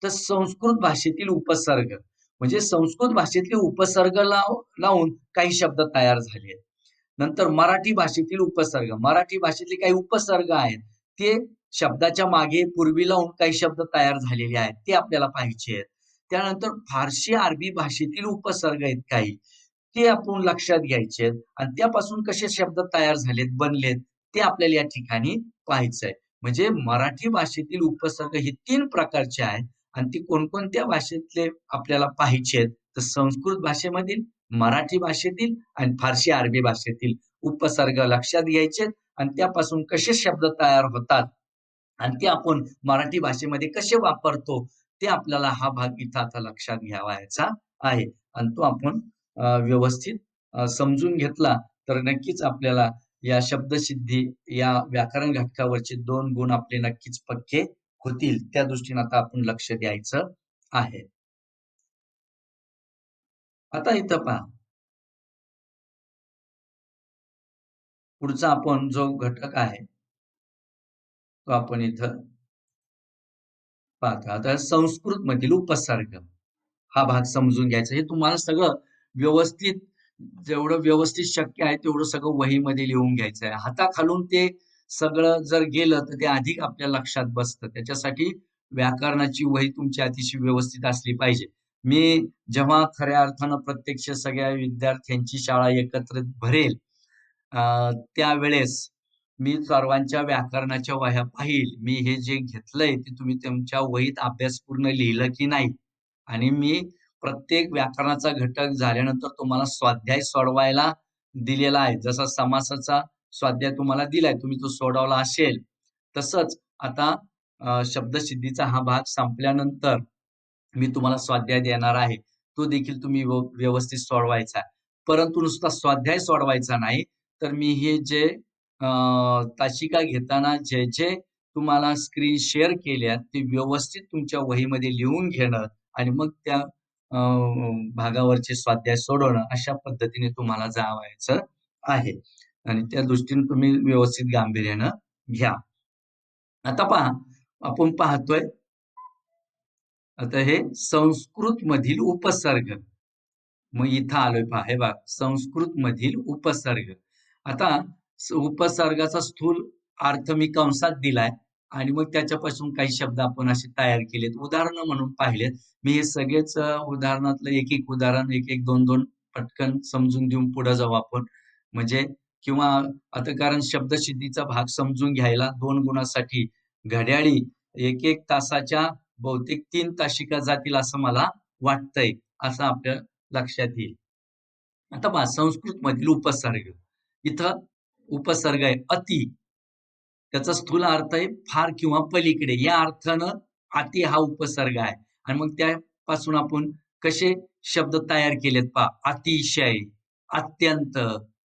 तर संस्कृत भाषेतील उपसर्ग म्हणजे संस्कृत भाषेतले उपसर्ग लावून काही शब्द तयार झाले. नंतर मराठी भाषेतील उपसर्ग. मराठी भाषेतले काही उपसर्ग आहेत. ते शब्दाच्या मागे पूर्वी लावून काही शब्द तयार झालेले आहेत. ते आपल्याला पाहायचे आहेत. त्यानंतर फारसी अरबी भाषेतील उपसर्ग आहेत काही. ते आपण लक्षात घ्यायचे आहेत आणि त्यापासून कसे शब्द तयार झालेत, बनलेत ते आपल्याला या ठिकाणी पाहायचंय. म्हणजे मराठी भाषेतील उपसर्ग हे 3 प्रकारचे आहेत आणि ते कोणकोणत्या भाषेतले आपल्याला पाहायचे आहेत. तर संस्कृत भाषेमधील, मराठी भाषेतील आणि फारसी अरबी भाषेतील उपसर्ग लक्षात घ्यायचे आणि त्यापासून कसे शब्द तयार होतात आणि ते आपण मराठी भाषेमध्ये कसे वापरतो ते आपल्याला हा भाग इथं आता लक्षात घ्यावायचा आहे आणि तो आपण व्यवस्थित समजून घेतला तर नक्कीच आपल्याला या शब्दसिद्धी या व्याकरण घटकावरचे 2 गुण आपले नक्कीच पक्के होतील. त्या दृष्टीने आता आपण लक्ष द्यायचं आहे. आता इथं पहा पुढचा आपण जो घटक आहे तो आपण इथं पाहतो. आता संस्कृत मधील उपसर्ग हा भाग समजून घ्यायचा. हे तुम्हाला सगळं व्यवस्थित जेवढं व्यवस्थित शक्य आहे तेवढं सगळं वहीमध्ये लिहून घ्यायचं आहे. हाताखालून ते सगळं जर गेलं तर ते अधिक आपल्या लक्षात बसतं. त्याच्यासाठी व्याकरणाची वही तुमची अतिशय व्यवस्थित असली पाहिजे. मी जेव्हा खऱ्या अर्थानं प्रत्यक्ष सगळ्या विद्यार्थ्यांची शाळा एकत्रित भरेल त्यावेळेस मी सर्वांच्या व्याकरणाच्या वह्या पाहील. मी हे जे घेतलंय ते तुम्ही तुमच्या वहीत अभ्यासपूर्ण लिहिलं की नाही आणि मी प्रत्येक व्याकरणाचा घटक झाल्यानंतर तुम्हाला स्वाध्याय सोडवायला दिलेला आहे. जसा समासाचा स्वाध्याय तुम्हाला दिलाय, तुम्ही तो सोडवला असेल, तसंच आता शब्दसिद्धीचा हा भाग संपल्यानंतर मी तुम्हाला स्वाध्याय देणार आहे. तो देखील तुम्ही व्यवस्थित सोडवायचा आहे. परंतु नुसता स्वाध्याय सोडवायचा नाही, तर मी हे जे तासिका घेताना जे तुम्हाला स्क्रीन शेअर केल्यात, ते व्यवस्थित तुमच्या वहीमध्ये लिहून घेणं आणि मग त्या अ, भागावरचे स्वाध्याय सोडवणं, अशा पद्धतीने तुम्हाला जावायचं आहे आणि त्या दृष्टीने तुम्ही व्यवस्थित गांभीर्यानं घ्या. आता पहा, आपण पाहतोय आता हे संस्कृत मधील उपसर्ग. मग इथं आलोय पहा, हे बघा संस्कृत मधील उपसर्ग. आता उपसर्गाचा स्थूल अर्थ मी कंसात दिलाय. आणि मग त्याच्यापासून काही शब्द आपण असे तयार केलेत. उदाहरणं म्हणून पाहिलेत. मी हे सगळेच उदाहरणातलं एक-एक उदाहरण, एक-एक, 2-2 पटकन समजून घेऊन पुढे जाऊ आपण. म्हणजे किंवा आता कारण शब्दसिद्धीचा भाग समजून घ्यायला 2 गुणासाठी घड्याळी 1-1 तासाच्या बहुतेक 3 तासिका जातील असं मला वाटतंय. असं आपल्या लक्षात येईल. आता पहा संस्कृतमधील उपसर्ग. इथं उपसर्ग आहे अति. त्याचा स्थूल अर्थ आहे फार किंवा पलीकडे. या अर्थानं अति हा उपसर्ग आहे. आणि मग त्यापासून आपण कसे शब्द तयार केलेत पहा. अतिशय, अत्यंत,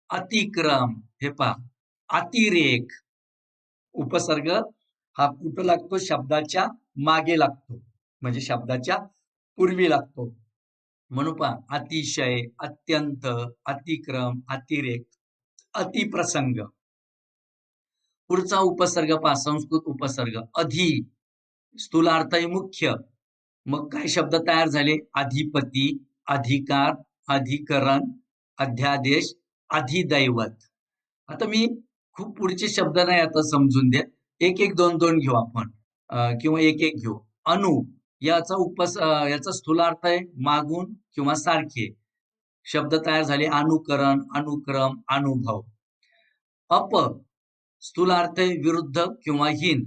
अतिक्रम, हे पहा. अतिरेक. उपसर्ग हा कुठं लागतो? शब्दाच्या मागे लागतो. म्हणजे शब्दाच्या पूर्वी लागतो. म्हणून पहा अतिशय, अत्यंत, अतिक्रम, अतिरेक, अतिप्रसंग. पुढचा उपसर्ग पहा संस्कृत उपसर्ग अधि. स्थूलार्थ आहे मुख्य. मग काय शब्द तयार झाले? अधिपती, अधिकार, अधिकरण, अध्यादेश, अधिदैवत. आता मी खूप पुढचे शब्द नाही आता समजून देत. एक-एक, 2-2 घेऊ आपण किंवा एक-एक घेऊ. अणु याचा याचा स्थूलार्थ आहे मागून किंवा सारखे. शब्द तयार झाले अनुकरण, अनुक्रम, अनुभव. अप स्थूलार्थ आहे विरुद्ध किंवा हीन.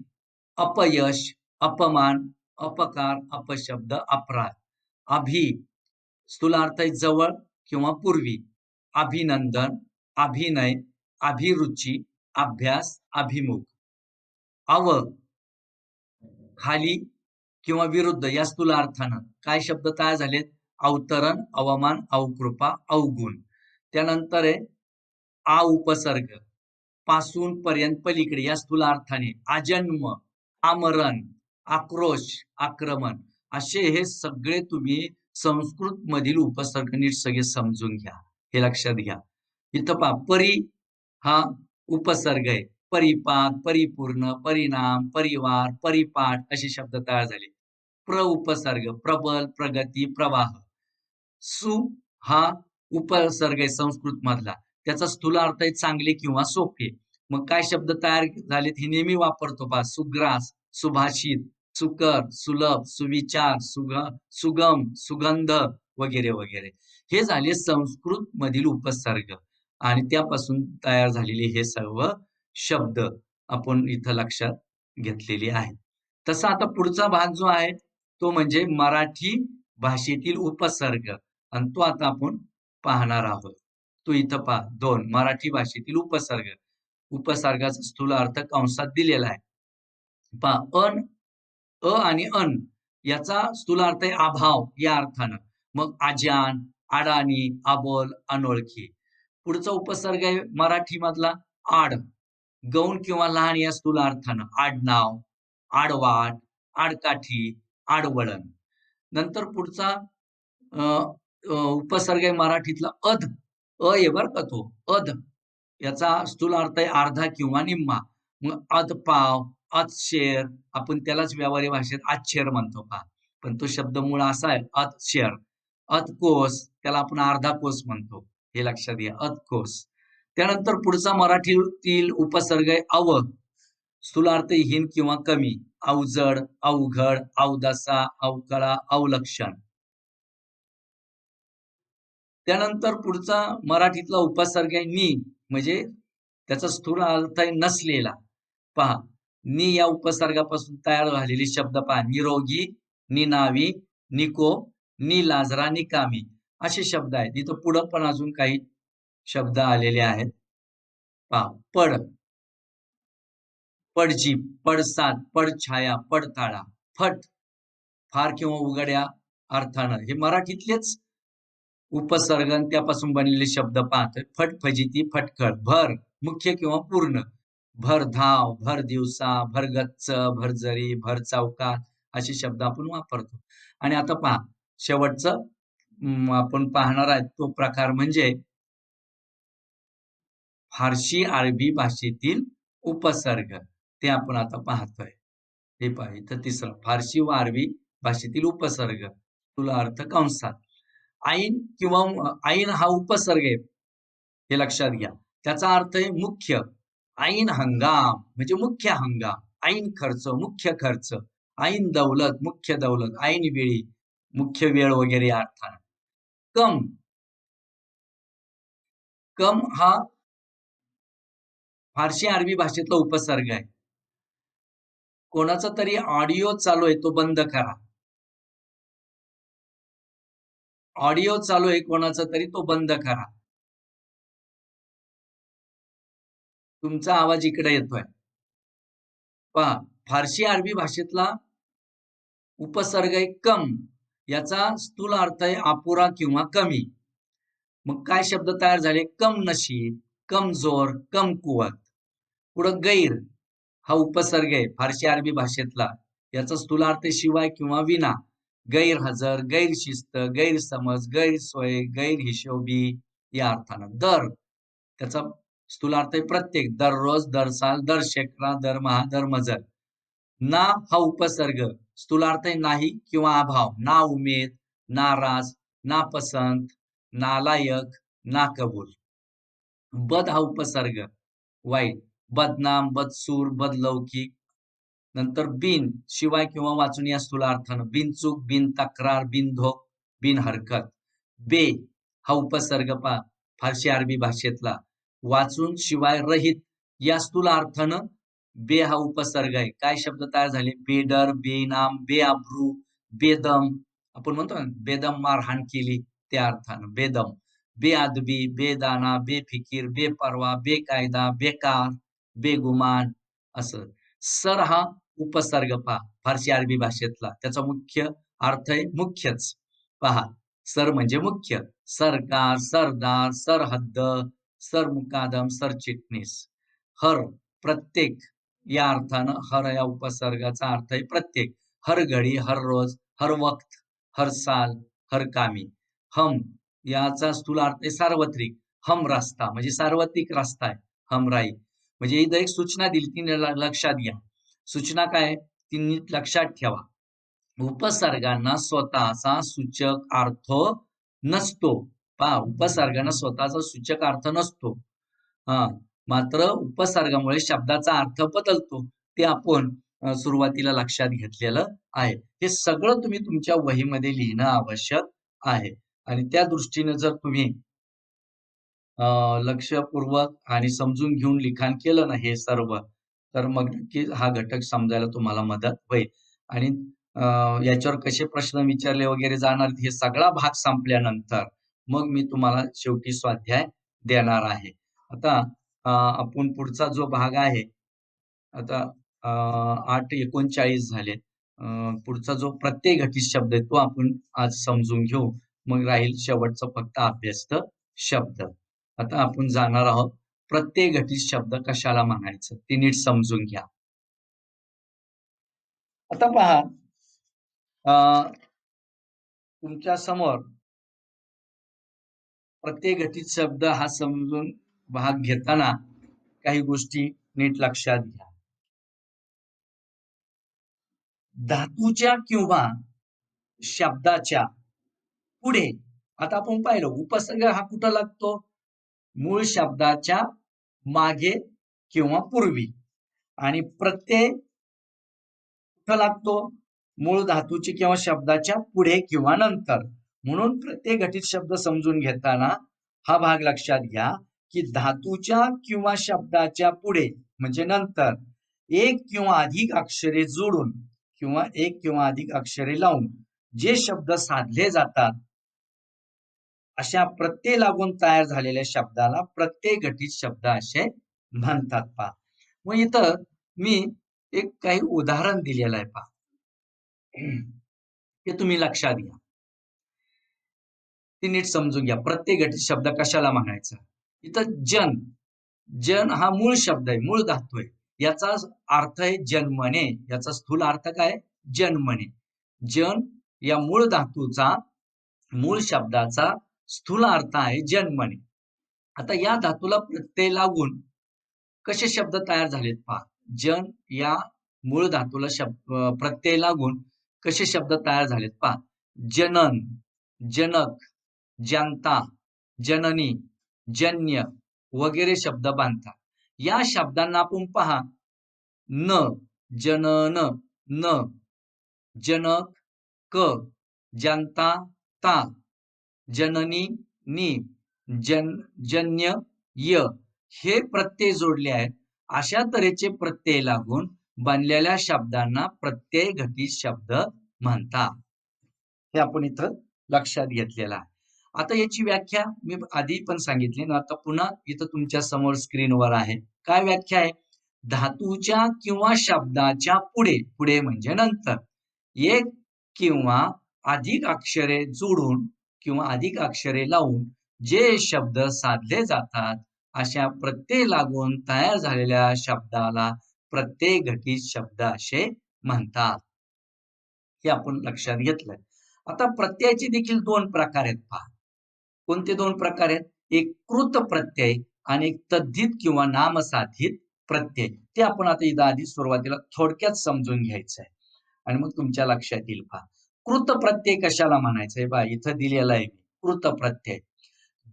अपयश, अपमान, अपकार, अपशब्द, अपराध. अभि स्थूलार्थ आहे जवळ किंवा पूर्वी. अभिनंदन, अभिनय, अभिरुची, अभ्यास, अभिमुख. अव खाली किंवा विरुद्ध या स्थूलार्थानं काय शब्द तयार झालेत? अवतरण, अवमान, अवकृपा, अवगुण. त्यानंतर आहे आ उपसर्ग पासून पर्यंत पलीकडे या स्थूलार्थाने आजन्म, आमरण, आक्रोश, आक्रमण असे हे सगळे तुम्ही संस्कृत मधील उपसर्ग नीट सगळे समजून घ्या. हे लक्षात घ्या. इथं पहा परी हा उपसर्ग आहे. परिपाक, परिपूर्ण, परिणाम, परिवार, परिपाठ असे शब्द तयार झाले. प्र उपसर्ग प्रबल, प्रगती, प्रवाह. सु हा उपसर्ग आहे संस्कृत मधला. त्याचा स्थूल अर्थ आहे चांगले किंवा सोपे. मग काय शब्द तयार झालेत हे नेहमी वापरतो पहा. सुग्रास, सुभाषित, सुकर, सुलभ, सुविचार, सुगम, सुगंध वगैरे वगैरे. हे झाले संस्कृत मधील उपसर्ग आणि त्यापासून तयार झालेले हे सर्व शब्द आपण इथं लक्षात घेतलेले आहेत. तसा आता पुढचा भाग जो आहे तो म्हणजे मराठी भाषेतील उपसर्ग आणि तो आता आपण पाहणार आहोत. तो इथं पहा 2 मराठी भाषेतील उपसर्ग. उपसर्गाचा स्थूल अर्थ कंसात दिलेला आहे. पहा अ आणि अन याचा स्थूल अर्थ आहे अभाव या अर्थानं. मग अजान, अडाणी, अबोल, अनोळखी. पुढचा उपसर्ग आहे मराठी मधला आड. गौण किंवा लहान या स्थूल अर्थानं आडनाव, आडवाट, आडकाठी, आडवळण. नंतर पुढचा अ, अ, उपसर्ग आहे मराठीतला अध. आहे बरं का तो अध. याचा स्थूल अर्थ आहे अर्धा किंवा निम्मा. मग अधपाव, अधशेर आपण त्यालाच व्यावहारिक भाषेत अधशेर म्हणतो पहा. पण तो शब्द मूळ असा आहे अधशेर. अधकोस त्याला आपण अर्धा कोस म्हणतो. हे लक्षात घ्या अधकोस. त्यानंतर पुढचा मराठीतील उपसर्ग आहे अव. स्थूलार्थ हीन किंवा कमी. अवजड, अवघड, अवदसा, अवकळा, अवलक्षण. त्यानंतर पुढचा मराठीतला उपसर्ग आहे नि म्हणजे त्याचा स्थूल अर्थ आहे नसलेला. पहा नि या उपसर्गापासून तयार झालेले शब्द पहा निरोगी, निनावी, निकोप, निलाजरा, निकामी असे शब्द आहेत. इथं पुढं पण अजून काही शब्द आलेले आहेत. पहा पड, पडजीप, पडसाद, पडछाया, पडताळा, फट फार किंवा उघड्या अर्थानं हे मराठीतलेच उपसर्ग आणि त्यापासून बनलेले शब्द पाहतोय. फट फजिती, फटकळ, भर मुख्य किंवा पूर्ण, भर धाव, भर दिवसा, भर गच्च, भरजरी, भर चौकात असे शब्द आपण वापरतो. आणि आता पहा शेवटचं आपण पाहणार आहे तो प्रकार म्हणजे फारशी अरबी भाषेतील उपसर्ग. ते आपण आता पाहतोय. हे पहा इथं तिसरं फारशी व अरबी भाषेतील उपसर्ग. तुला अर्थ कंसात. ऐन किंवा ऐन हा उपसर्ग आहे. हे लक्षात घ्या. त्याचा अर्थ आहे मुख्य. ऐन हंगाम म्हणजे मुख्य हंगाम. ऐन खर्च, मुख्य खर्च, ऐन दौलत, मुख्य दौलत, ऐन वेळी, मुख्य वेळ वगैरे या अर्थानं. कम, कम हा फारसी अरबी भाषेतला उपसर्ग आहे. कोणाचा तरी ऑडिओ चालू आहे तो बंद करा. ऑडिओ चालू आहे कोणाचा तरी तो बंद करा. तुमचा आवाज इकडे येतोय. पहा, फारसी अरबी भाषेतला उपसर्ग आहे कम. याचा स्थूल अर्थ आहे अपुरा किंवा कमी. मग काय शब्द तयार झाले? कम नशीब, कमजोर, कमकुवत. पुढं गैर हा उपसर्ग आहे फारसी अरबी भाषेतला. याचा स्थूलार्थ शिवाय किंवा विना. गैरहजर, गैरशिस्त, गैरसमज, गैरसोय, गैरहिशोबी या अर्थानं. दर त्याचा स्थूलार्थ आहे प्रत्येक, दररोज, दर साल, दर शेकडा, दरमहा, दरमजल. ना हा उपसर्ग स्थूलार्थ आहे नाही किंवा अभाव. ना उमेद, नाराज, नापसंत, नालायक, नाकबूल. बद हा उपसर्ग वाईट, बदनाम, बदसूर, बदलौकिक. नंतर बिन शिवाय किंवा वाचून या स्थूल अर्थानं. बिनचूक, बिन तक्रार, बिनधोक, बिन हरकत. बे हा उपसर्ग पहा फारसी अरबी भाषेतला वाचून शिवाय रहित या स्थूल अर्थानं बे हा उपसर्ग आहे. काय शब्द तयार झाले? बेडर, बेनाम, बेआब्रू, बेदम. आपण म्हणतो ना बेदम मारहाण केली त्या अर्थानं बेदम. बेअदबी, बेदाना, बेफिकीर, बेपर्वा, बेकायदा, बेकार, बेगुमान असं. सर हा उपसर्ग पहा फारसी अरबी भाषेतला. त्याचा मुख्य अर्थ आहे मुख्यच. पहा, सर म्हणजे मुख्य. सरकार, सरदार, सरहद्द, सरमुकादम, सरचिटणीस. हर प्रत्येक या अर्थानं हर या उपसर्गाचा अर्थ आहे प्रत्येक. हर घडी, हर रोज, हर वक्त, हर साल, हर कामी. हम याचा स्थूल अर्थ आहे सार्वत्रिक. हम रस्ता म्हणजे सार्वत्रिक रस्ता आहे. हमराई म्हणजे इथं एक सूचना दिली ती लक्षात घ्या. सूचना काय? ती नीट लक्षात ठेवा. उपसर्गांना स्वतःचा सूचक अर्थ नसतो. पहा, उपसर्गांना स्वतःचा सूचक अर्थ नसतो. हा, मात्र उपसर्गामुळे शब्दाचा अर्थ बदलतो. ते आपण सुरुवातीला लक्षात घेतलेलं आहे. हे सगळं तुम्ही तुमच्या वहीमध्ये लिहिणं आवश्यक आहे. आणि त्या दृष्टीने जर तुम्ही लक्षपूर्वक आणि समजून घेऊन लिखाण केलं ना हे सर्व, तर मग नक्की हा घटक समजायला तुम्हाला मदत होईल. आणि याच्यावर कसे प्रश्न विचारले वगैरे जाणार हे सगळा भाग संपल्यानंतर मग मी तुम्हाला शेवटी स्वाध्याय देणार आहे. आता आपण पुढचा जो भाग आहे, आता 8:39 झाले. पुढचा जो प्रत्यय घटित शब्द आहे तो आपण आज समजून घेऊ. मग राहील शेवटचा फक्त अभ्यस्त शब्द. आता आपण जाणार आहोत प्रत्यय घटित शब्द कशाला म्हणायचं ते नीट समजून घ्या. आता पहा, तुमच्या समोर प्रत्यय घटित शब्द हा समजून भाग घेताना काही गोष्टी नीट लक्षात घ्या. धातूच्या किंवा शब्दाच्या पुढे आता आपण पाहिलं उपसर्ग हा कुठं लागतो? मूळ शब्दाच्या मागे किंवा पूर्वी. आणि प्रत्यय कुठं लागतो? मूळ धातूची किंवा शब्दाच्या पुढे किंवा नंतर. म्हणून प्रत्यय घटित शब्द समजून घेताना हा भाग लक्षात घ्या की धातूच्या किंवा शब्दाच्या पुढे म्हणजे नंतर एक किंवा अधिक अक्षरे जोडून किंवा एक किंवा अधिक अक्षरे लावून जे शब्द साधले जातात अशा प्रत्यय लागून तयार झालेल्या शब्दाला प्रत्यय घटित शब्द असे म्हणतात. पहा, मग इथं मी एक काही उदाहरण दिलेलं आहे पहा. ते तुम्ही लक्षात घ्या. ते नीट समजून घ्या. प्रत्यय घटित शब्द कशाला म्हणायचा? इथं जन, जन हा मूळ शब्द आहे, मूळ धातू आहे. याचा अर्थ आहे जन्मणे. याचा स्थूल अर्थ काय? जन्मणे. जन या मूळ धातूचा मूळ शब्दाचा स्थूल अर्थ आहे जन्मणे. आता या धातूला प्रत्यय लागून कसे शब्द तयार झालेत पहा. जन या मूळ धातूला प्रत्यय लागून कसे शब्द तयार झालेत पहा. जनन, जनक, जनता, जननी, जन्य वगैरे शब्द बांधतात. या शब्दांना आपण पहा न जनन न, जनक क, जनता ता, जननी नि, जन्य य हे प्रत्यय जोडले आहेत. अशा तऱ्हेचे प्रत्यय लागून बनलेल्या शब्दांना प्रत्यय घटित शब्द म्हणतात. हे आपण इथं लक्षात घेतलेलं आहे. आता याची व्याख्या मी आधी पण सांगितली ना, आता पुन्हा इथं तुमच्या समोर स्क्रीनवर आहे. काय व्याख्या आहे? धातूच्या किंवा शब्दाच्या पुढे, पुढे म्हणजे नंतर, एक किंवा अधिक अक्षरे जोडून किंवा अधिक अक्षरे लावून जे शब्द साधले जातात, अशा प्रत्यय लागून तयार झालेल्या शब्दाला प्रत्यय घटित शब्द असे म्हणतात. हे आपण लक्षात घेतलंय. आता प्रत्ययाचे देखील दोन प्रकार आहेत पहा. कोणते दोन प्रकार आहेत? एक कृत प्रत्यय आणि एक तद्धित किंवा नामसाधित प्रत्यय. ते आपण आता इथं आधी सुरुवातीला थोडक्यात समजून घ्यायचं आहे आणि मग तुमच्या लक्षात येईल पहा. कृत प्रत्यय कशाला म्हणायचंय? पहा इथं दिलेला आहे कृत प्रत्यय.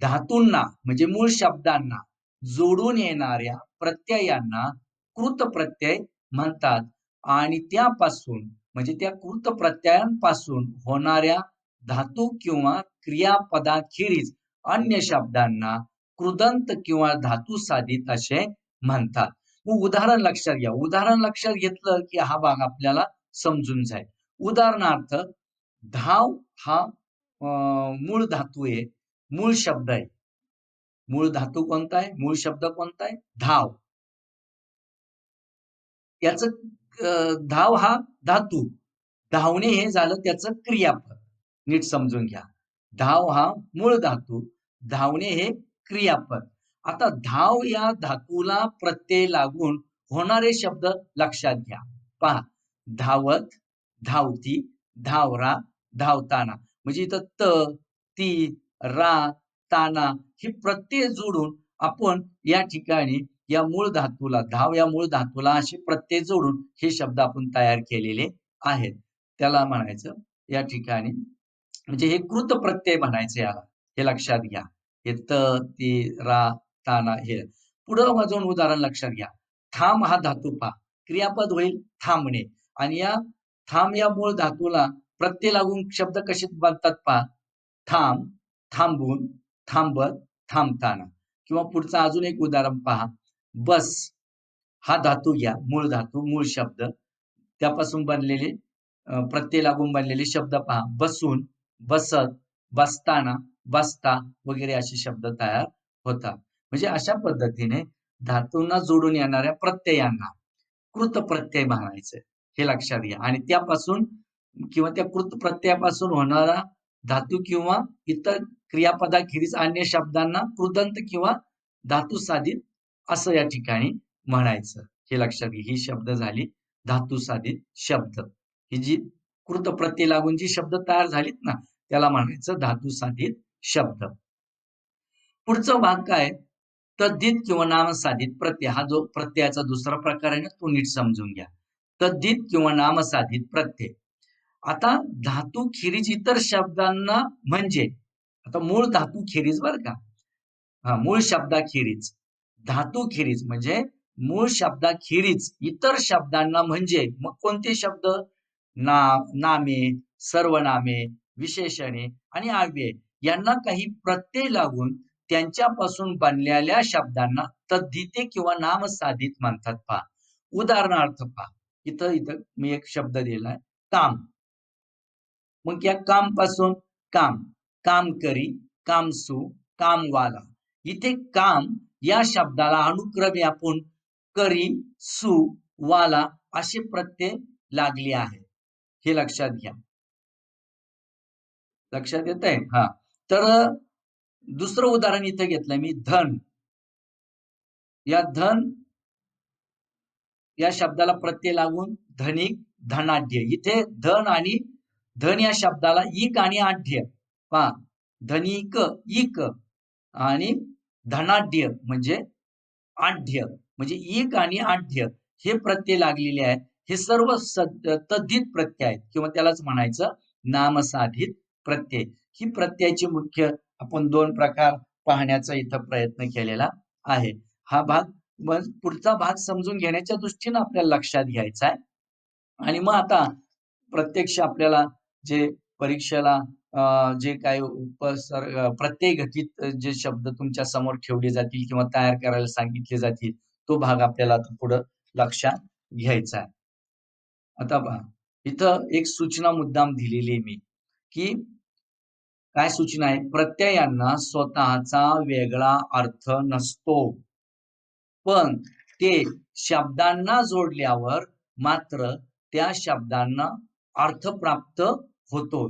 धातूंना म्हणजे मूळ शब्दांना जोडून येणाऱ्या प्रत्ययांना कृत प्रत्यय म्हणतात आणि त्यापासून म्हणजे त्या कृत प्रत्ययांपासून होणाऱ्या धातू किंवा क्रियापदाखेरीज अन्य शब्दांना कृदंत किंवा धातू साधित असे म्हणतात. मग उदाहरण लक्षात घ्या. उदाहरण लक्षात घेतलं की हा भाग आपल्याला समजून जाईल. उदाहरणार्थ धाव हा मूळ धातू आहे, मूळ शब्द आहे. मूळ धातू कोणता आहे? मूळ शब्द कोणता आहे? धाव. त्याचं धाव हा धातू, धावणे हे झालं त्याचं क्रियापद. नीट समजून घ्या. धाव हा मूळ धातू, धावणे हे क्रियापद. आता धाव या धातूला प्रत्यय लागून होणारे शब्द लक्षात घ्या. पहा, धावत, धावती, धावरा, धावताना. म्हणजे इथं त, ती, रा, ताना हे प्रत्यय जोडून आपण या ठिकाणी या मूळ धातूला, धाव या मूळ धातूला असे प्रत्यय जोडून हे शब्द आपण तयार केलेले आहेत. त्याला म्हणायचं या ठिकाणी म्हणजे हे कृत प्रत्यय म्हणायचे याला. हे लक्षात घ्या. हे त, ती, रा, ताना हे. पुढं अजून उदाहरण लक्षात घ्या. थांब हा धातू पहा. क्रियापद होईल थांबणे आणि या थांब या मूळ धातूला प्रत्यय लागून शब्द कसे बनतात पहा. थांब, थांबून, थांबत, थांबताना. किंवा पुढचं अजून एक उदाहरण पहा. बस हा धातू घ्या, मूळ धातू, मूळ शब्द. त्यापासून बनलेले प्रत्यय लागून बनलेले शब्द पहा. बसून, बसत, बसताना, बसता वगैरे असे शब्द तयार होतात. म्हणजे अशा पद्धतीने धातूंना जोडून येणाऱ्या प्रत्ययांना कृत प्रत्यय म्हणायचं. हे लक्षात घ्या. आणि त्यापासून किंवा त्या कृत प्रत्ययापासून होणारा धातू किंवा इतर क्रियापदाखेरीज अन्य शब्दांना कृदंत किंवा धातू साधित असं या ठिकाणी म्हणायचं. हे लक्षात घ्या. ही शब्द झाली धातू साधित शब्द. ही जी कृत प्रत्यय लागून जी शब्द तयार झालीत ना, त्याला म्हणायचं धातू साधित शब्द. पुढचा भाग काय? तद्धित किंवा नामसाधित प्रत्यय. हा जो प्रत्ययाचा दुसरा प्रकार आहे ना, तो नीट समजून घ्या. तद्धित किंवा नामसाधित प्रत्यय. आता धातू खेरीज इतर शब्दांना म्हणजे आता मूळ धातू खेरीज बर का, मूळ शब्दाखेरीज, धातू खेरीज म्हणजे मूळ शब्दाखेरीज इतर शब्दांना म्हणजे मग कोणते शब्द? नामे, सर्वनामे, विशेषणे आणि अव्यय यांना काही प्रत्यय लागून त्यांच्यापासून बनलेल्या शब्दांना तद्धिते किंवा नामसाधित म्हणतात पहा. उदाहरणार्थ पहा. इथं इथं मी एक शब्द दिलाय काम. मग या काम पासून काम, काम करी, कामसू, कामवाला. इथे काम या शब्दाला अनुक्रमे आपण करी, सु, वाला असे प्रत्यय लागले आहे. हे लक्षात घ्या. लक्षात येत आहे? हा. तर दुसरं उदाहरण इथे घेतलंय मी धन. या धन या शब्दाला प्रत्यय लागून धनिक, धनाढ्य. इथे धन आणि धन या शब्दाला इक आणि आढ्य पहा. धनिक, इक आणि धनाढ्य म्हणजे आढ्य म्हणजे इक आणि आढ्य हे प्रत्यय लागलेले आहेत. हे सर्व तद्धित प्रत्यय आहेत किंवा त्यालाच म्हणायचं नामसाधित प्रत्यय. ही प्रत्ययाची मुख्य आपण दोन प्रकार पाहण्याचा इथं प्रयत्न केलेला आहे. हा भाग पुढचा भाग समजून घेण्याच्या दृष्टीने आपल्याला लक्षात घ्यायचा आहे. आणि मग आता प्रत्यक्ष आपल्याला जे परीक्षेला जे काही प्रत्यय घटित जे शब्द तुमच्या समोर ठेवले जातील किंवा तयार करायला सांगितले जातील, तो भाग आपल्याला आता पुढं लक्षात घ्यायचा आहे. आता पहा, इथं एक सूचना मुद्दाम दिलेली आहे मी, की काय सूचना आहे? प्रत्ययांना स्वतःचा वेगळा अर्थ नसतो. पण ते शब्दांना जोडल्यावर मात्र त्या शब्दांना अर्थ प्राप्त होतो.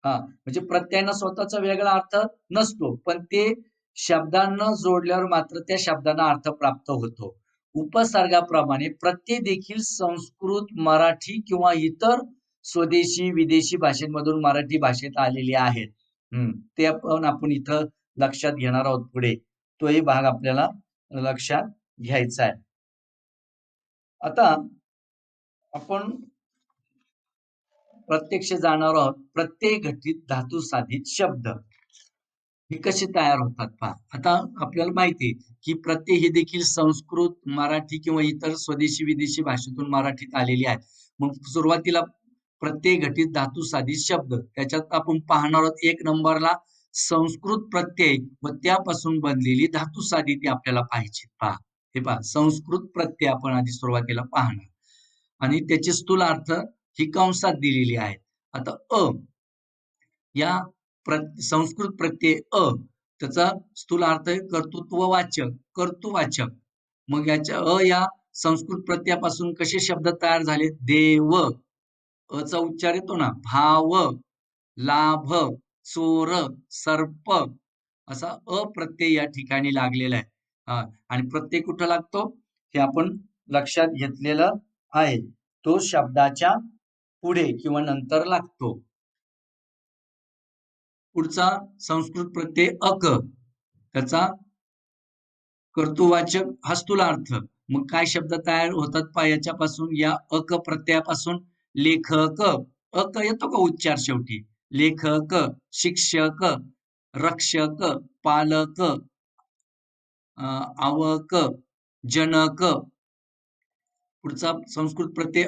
म्हणजे प्रत्ययांना स्वतःचा वेगळा अर्थ नसतो, पण ते शब्दांना जोडल्यावर मात्र त्या शब्दांना अर्थ प्राप्त होतो. उपसर्गाप्रमाणे प्रत्यय देखील संस्कृत, मराठी किंवा इतर स्वदेशी, विदेशी भाषेमधून मराठी भाषेत आलेले आहेत. ते पण आपण इथं लक्षात घेणार आहोत पुढे. तोही भाग आपल्याला लक्षात घ्यायचा आहे. आता आपण प्रत्यक्ष जाणार आहोत प्रत्यय घटित धातू साधित शब्द हे कसे तयार होतात पहा. आता आपल्याला माहिती आहे की प्रत्यय हे देखील संस्कृत, मराठी किंवा इतर स्वदेशी विदेशी भाषेतून मराठीत आलेले आहेत. मग सुरुवातीला प्रत्यय घटित धातू साधित शब्द त्याच्यात आपण पाहणार आहोत 1 नंबरला संस्कृत प्रत्यय व त्यापासून बनलेली धातू साधिती आपल्याला पाहायची. पहा, हे पहा संस्कृत प्रत्यय आपण आधी सुरुवातीला पाहणार आणि त्याचे स्थूल अर्थ ही कंसात दिलेली आहेत. आता या संस्कृत प्रत्यय त्याचा स्थूल अर्थ आहे कर्तृत्ववाचक, कर्तृवाचक. मग या संस्कृत प्रत्ययापासून कसे शब्द तयार झाले? देव, चा उच्चार येतो ना, भाव, लाभ, चोर, सर्प असा अप्रत्यय या ठिकाणी लागलेला आहे. आणि प्रत्यय कुठं लागतो हे आपण लक्षात घेतलेलं आहे. तो शब्दाच्या पुढे किंवा नंतर लागतो. पुढचा संस्कृत प्रत्यय त्याचा कर्तृवाचक हा स्थूलार्थ. मग काय शब्द तयार होतात पहा याच्यापासून, या प्रत्ययापासून? लेखक, येतो का उच्चार शेवटी? लेखक, शिक्षक, रक्षक, पालक, आवक, जनक. पुढचा संस्कृत प्रत्यय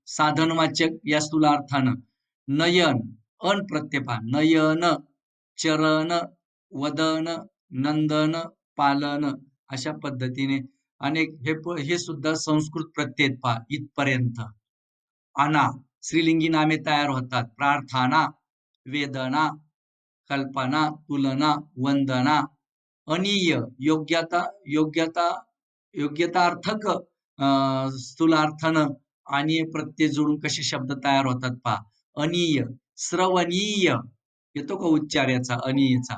साधनवाचक या स्थूलार्थानं. नयन, प्रत्यय पहा, नयन, चरण, वदन, नंदन, पालन अशा पद्धतीने अनेक हे सुद्धा संस्कृत प्रत्यय पहा इथपर्यंत. अना, स्त्रीलिंगी नामे तयार होतात. प्रार्थना, वेदना, कल्पना, तुलना, वंदना. अनीय, योग्यतार्थक स्थूलार्थानं आणि प्रत्यय जोडून कसे शब्द तयार होतात पहा. अनीय, श्रवणीय, येतो का उच्चार याचा अनीयचा?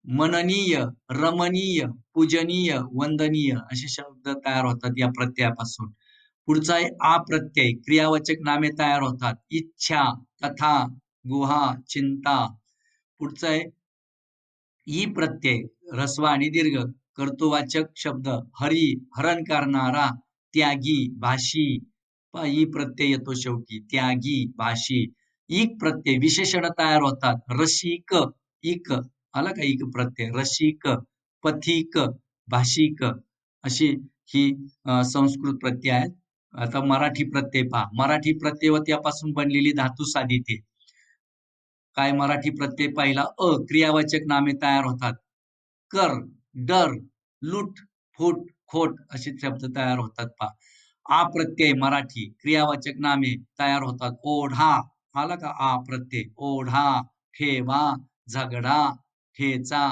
मननीय, रमणीय, पूजनीय, वंदनीय असे शब्द तयार होतात या प्रत्ययापासून. पुढचा आहे प्रत्यय, क्रियावाचक नामे तयार होतात. इच्छा, कथा, गुहा, चिंता. पुढचा आहे प्रत्यय, ऱ्हस्व आणि दीर्घ, कर्तृवाचक शब्द. हरी, हरण करणारा, त्यागी, भाषी. प्रत्यय येतो शेवटी, त्यागी, भाषी. प्रत्यय विशेषण तयार होतात. रसिक, आला का प्रत्यय? रसिक, पथिक, भाषिक अशी ही संस्कृत प्रत्यय आहेत. आता मराठी प्रत्यय पहा. मराठी प्रत्यय व त्यापासून बनलेली धातू साधिते. काय मराठी प्रत्यय पहिला? क्रियावाचक नामे तयार होतात. कर, डर, लूट, फूट, खोट असे शब्द तयार होतात पहा. प्रत्यय मराठी क्रियावाचक नामे तयार होतात. ओढा, आला का प्रत्यय? ओढा, ठेवा, झगडा, ठेचा,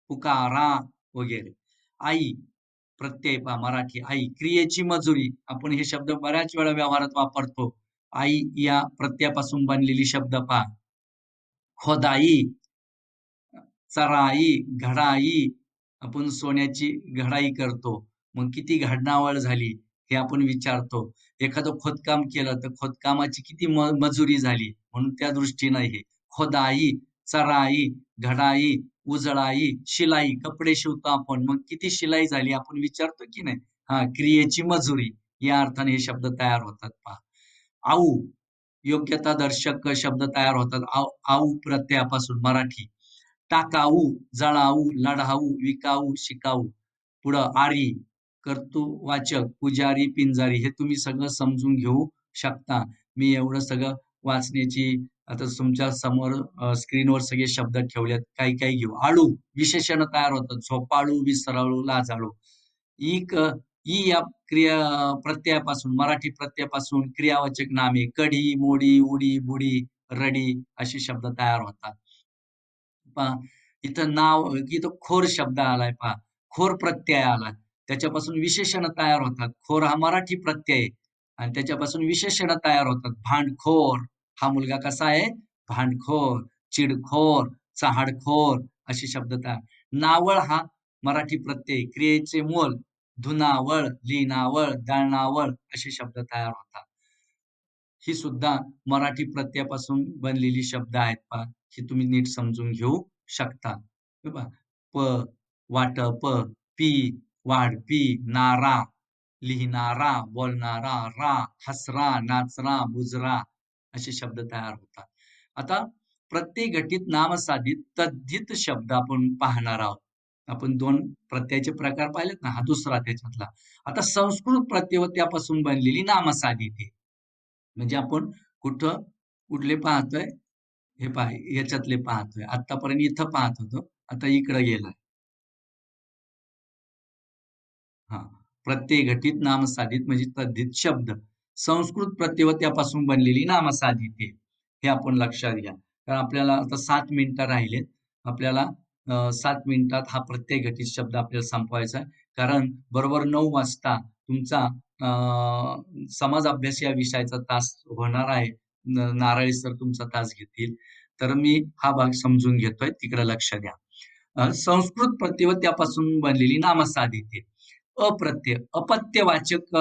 पुकारा वगैरे. आई प्रत्यय पहा मराठी आई, क्रियेची मजुरी. आपण हे शब्द बऱ्याच वेळा व्यवहारात वापरतो. आई या प्रत्ययापासून बनलेली शब्द पहा. खोदाई, चराई, घडाई. आपण सोन्याची घडाई करतो. मग किती घडणावळ झाली हे आपण विचारतो. एखादं खोदकाम केलं तर खोदकामाची किती मजुरी झाली, म्हणून त्या दृष्टीनं हे. खोदाई, चराई, घडाई, उजळाई, शिलाई. कपडे शिवतो आपण, मग किती शिलाई झाली आपण विचारतो की नाही? क्रियेची मजुरी या अर्थाने हे शब्द तयार होतात पहा. आऊ, योग्यता दर्शक शब्द तयार होतात. आऊ प्रत्ययापासून मराठी. टाकाऊ, जळाऊ, लढाऊ, विकाऊ, शिकाऊ. पुढं आरी, कर्तृवाचक, पुजारी, पिंजारी. हे तुम्ही सगळं समजून घेऊ शकता. मी एवढं सगळं वाचण्याची आता तुमच्या समोर स्क्रीनवर सगळे शब्द ठेवलेत. काही घेऊ. आळू विशेषण तयार होतात. झोपाळू, विसराळू, लाजाळू. इक ई या क्रिया प्रत्ययापासून मराठी प्रत्ययापासून क्रियावाचक नामे कढी, मोडी, उडी, बुडी, रडी असे शब्द तयार होतात. पहा इथं इथं खोर शब्द आलाय पहा. खोर प्रत्यय आलाय. त्याच्यापासून विशेषण तयार होतात. खोर हा मराठी प्रत्यय आहे आणि त्याच्यापासून विशेषण तयार होतात. भांडखोर हा मुलगा कसा आहे? भांडखोर, चिडखोर, चहाडखोर असे शब्द तयार. नावळ हा मराठी प्रत्यय क्रियेचे मोल धुनावळ, लिनावळ, दळणावळ असे शब्द तयार होतात. ही सुद्धा मराठी प्रत्ययापासून बनलेली शब्द आहेत पहा. ही तुम्ही नीट समजून घेऊ शकता. हे पहा. प, वाटप, पी, वाढपी, नारा, लिहिणारा, बोलणारा, रा, हसरा, नाचरा, बुजरा असे शब्द तयार होतात. आता प्रत्येक घटित नामसाधित तद्धित शब्द आपण पाहणार आहोत. आपण 2 प्रत्ययाचे प्रकार पाहिलेत ना, हा दुसरा त्याच्यातला. आता संस्कृत प्रत्यय व त्यापासून बनलेली नामसाधिते. म्हणजे आपण कुठले पाहतोय? हे पहा याच्यातले पाहतोय. आत्तापर्यंत इथं पाहत होतो. आता इकडे गेलाय. हां. प्रत्यय घटित नामसाधित म्हणजे तद्धित शब्द. संस्कृत प्रत्यय व त्यापासून बनलेली नामसाधिते. हे आपण लक्षात घ्या. कारण आपल्याला आता 7 मिनिटं राहिलेत. आपल्याला 7 मिनिटात हा प्रत्यय घटित शब्द आपल्याला संपवायचा आहे. कारण बरोबर 9 वाजता तुमचा समाज अभ्यास या विषयाचा तास होणार आहे. नारळी सर तुमचा तास घेतील. तर मी हा भाग समजून घेतोय. तिकडे लक्ष द्या. संस्कृत प्रत्यय व त्यापासून बनलेली नामसाधिते. अप्रत्यय अपत्यवाचक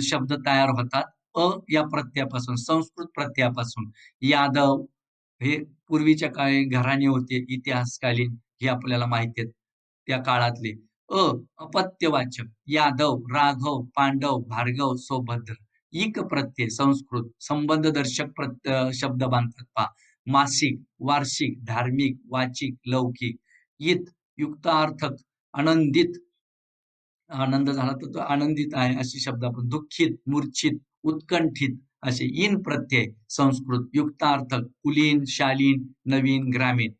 शब्द तयार होतात. या प्रत्ययापासून संस्कृत प्रत्ययापासून. यादव हे पूर्वीच्या काळी घराणे होते इतिहासकालीन हे आपल्याला माहिती आहेत त्या काळातले. अपत्यवाचक यादव, राघव, पांडव, भार्गव, सौभद्र. इक प्रत्यय संस्कृत संबंधदर्शक शब्द बांधतात पहा. मासिक, वार्षिक, धार्मिक, वाचिक, लौकिक. इत युक्तार्थक, आनंदित आनंद झाला तर तो आनंदित आहे असे शब्द आपण दुःखित, मूर्छित, उत्कंठित असे इन प्रत्यय संस्कृत युक्तार्थक, कुलीन, शालीन, नवीन, ग्रामीण.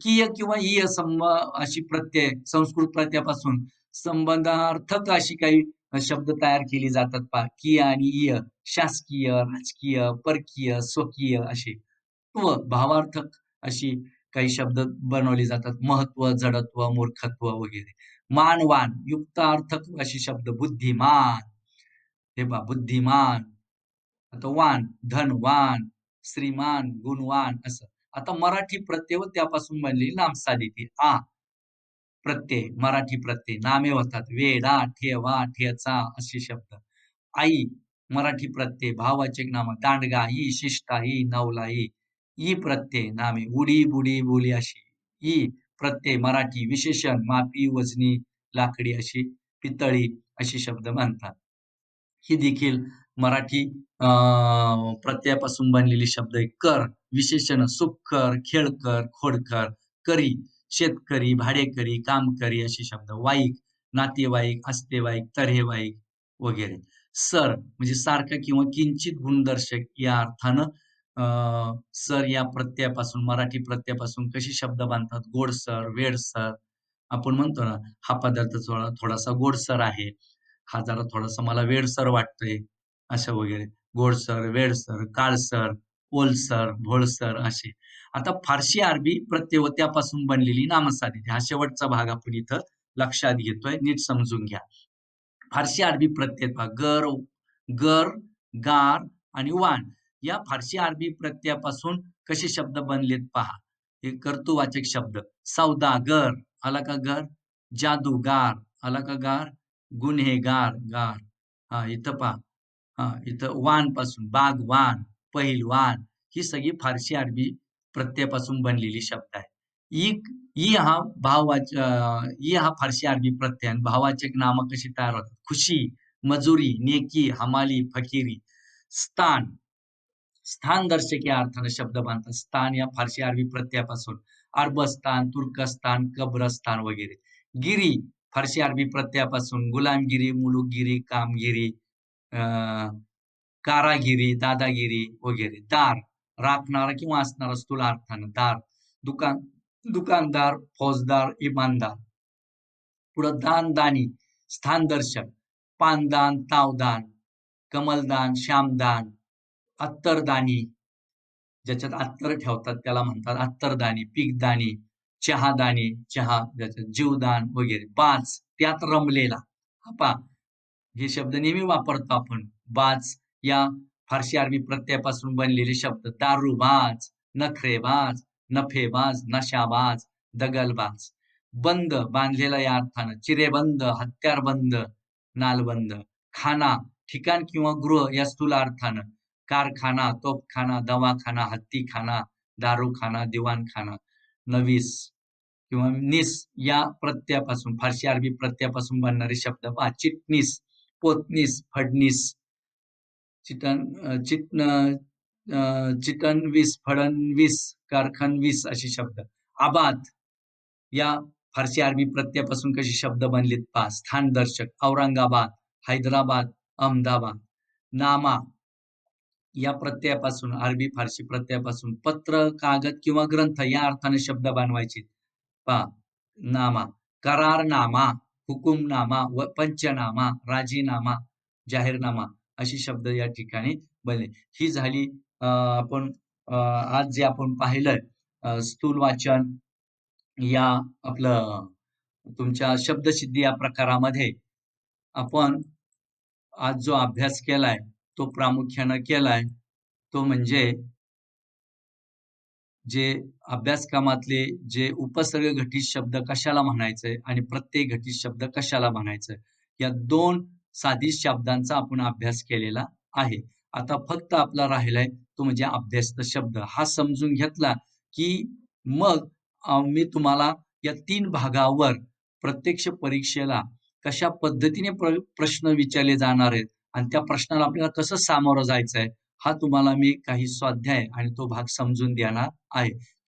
कीय किंवा ईय अशी प्रत्यय संस्कृत प्रत्ययापासून संबंधार्थक अशी काही शब्द तयार केली जातात पहा. कीय आणि ईय शासकीय, राजकीय, परकीय, स्वकीय असे. भावार्थक अशी काही शब्द बनवले जातात. महत्व, जडत्व, मूर्खत्व वगैरे. मानवान, युक्तार्थक असे शब्द बुद्धिमान. हे पहा बुद्धिमान. आता वान, धनवान, श्रीमान, गुणवान असं. आता मराठी प्रत्यय व त्यापासून बनलेली नामसाधिती. प्रत्यय, मराठी प्रत्यय. नामे होतात. वेडा, ठेवा, ठेचा असे शब्द. आई, मराठी प्रत्यय. भाववाचक नाम. दांडगाई, शिष्टाई, नवलाई. ई प्रत्यय नामे. उडी, बुडी, बोली अशी. ई प्रत्यय मराठी विशेषण मापी, वजनी, लाकडी अशी, पितळी अशी शब्द म्हणतात. ही देखील मराठी प्रत्ययापासून बनलेली शब्द आहे. कर, विशेषण सुखकर, खेळकर, खोडकर, करी, शेतकरी, भाडेकरी, कामकरी असे शब्द. वाईक, नातेवाईक, आस्तेवाईक, तऱ्हेवाईक वगैरे. सर म्हणजे सारखं किंवा किंचित गुणदर्शक या अर्थानं सर या प्रत्ययापासून मराठी प्रत्ययापासून कशी शब्द बांधतात. गोडसर, वेडसर आपण म्हणतो ना, हा पदार्थ थोडासा गोडसर आहे. हा जरा थोडासा मला वेडसर वाटतोय, असं वगैरे. गोडसर, वेडसर, काळसर, ओलसर, भोळसर असे. आता फारशी अरबी प्रत्यय व त्यापासून बनलेली नामसाधिते. हा शेवटचा भाग आपण इथं लक्षात घेतोय. नीट समजून घ्या. फारशी अरबी प्रत्यय पहा. गर, गार आणि वाण या फारशी अरबी प्रत्ययापासून कसे शब्द बनलेत पहा. हे कर्तृवाचक शब्द. सौदागर आला का घर? जादूगार आला का गार? गुन्हेगार गार. इथं पहा. इथं वान पासून बागवान, पहिलवान ही सगळी फारसी अरबी प्रत्ययापासून बनलेली शब्द आहे. इक ई हा ई हा फारसी अरबी प्रत्यय आणि भाववाचक नामं कशी तयार होतात. खुशी, मजुरी, नेकी, हमाली, फकीरी. स्थान स्थानदर्शक या अर्थाने शब्द बांधतात. स्थान या फारसी अरबी प्रत्ययापासून. अरबस्तान, तुर्कस्तान, कब्रस्तान वगैरे. गिरी फारसी अरबी प्रत्ययापासून गुलामगिरी, मुलुकगिरी, कामगिरी, कारागिरी, दादागिरी वगैरे. दार, राखणारा किंवा असणारा स्थूल अर्थानं दार. दुकानदार, फौजदार, इमानदार. पुढं दान, दानी, स्थानदर्शक, पानदान, तावदान, कमलदान, श्यामदान, अत्तरदानी, ज्याच्यात अत्तर ठेवतात त्याला म्हणतात अत्तरदानी, पीकदानी, चहादानी, चहा ज्याच्यात जीवदान वगैरे. बाज, त्यात रमलेला. हा पहा, हे शब्द नेहमी वापरतो आपण. बाज या फारसी अरबी प्रत्ययापासून बनलेले शब्द. दारूबाज, नखरेबाज, नफेबाज, नशाबाज, दगलबाज. बंद, बांधलेला या अर्थानं. चिरेबंद, हत्यारबंद, नालबंद. खाना, ठिकाण किंवा गृह या स्थूल अर्थानं. कारखाना, तोफखाना, दवाखाना, हत्तीखाना, दारूखाना, दिवाणखाना. नवीस किंवा निस या प्रत्ययापासून, फारसी अरबी प्रत्ययापासून बनणारे शब्द पहा. चिटणीस, पोतनीस, फडणीस, चिटणवीस, फडणवीस, कारखानवीस असे शब्द. आबाद या फारसी अरबी प्रत्ययापासून कसे शब्द बनलेत पहा. स्थानदर्शक, औरंगाबाद, हैदराबाद, अहमदाबाद. नामा या प्रत्ययापासून, अरबी फारसी प्रत्ययापासून. पत्र, कागद किंवा ग्रंथ या अर्थाने शब्द बनवायचे पहा. नामा. करारनामा, हुकुमनामा व पंचनामा, राजीनामा, जाहीरनामा अशी शब्द या ठिकाणी बनले. ही झाली आपण आज जे आपण पाहिलं स्थूल वाचन या आपलं तुमच्या शब्दसिद्धी या प्रकारामध्ये आपण आज जो अभ्यास केलाय तो प्रामुख्यानं केलाय तो म्हणजे जे अभ्यासक्रमातले जे उपसर्ग घटित शब्द कशाला म्हणायचंय आणि प्रत्यय घटित शब्द कशाला म्हणायचंय या दोन साधी शब्दांचा आपण अभ्यास केलेला आहे. आता फक्त आपला राहिलाय तो म्हणजे अभ्यस्त शब्द. हा समजून घेतला की मग मी तुम्हाला या 3 भागावर प्रत्यक्ष परीक्षेला कशा पद्धतीने प्रश्न विचारले जाणार आहेत आणि त्या प्रश्नाला आपल्याला कसं सामोरं जायचंय हा तुम्हाला मी काही स्वाध्याय आणि तो भाग समजून देणार आहे.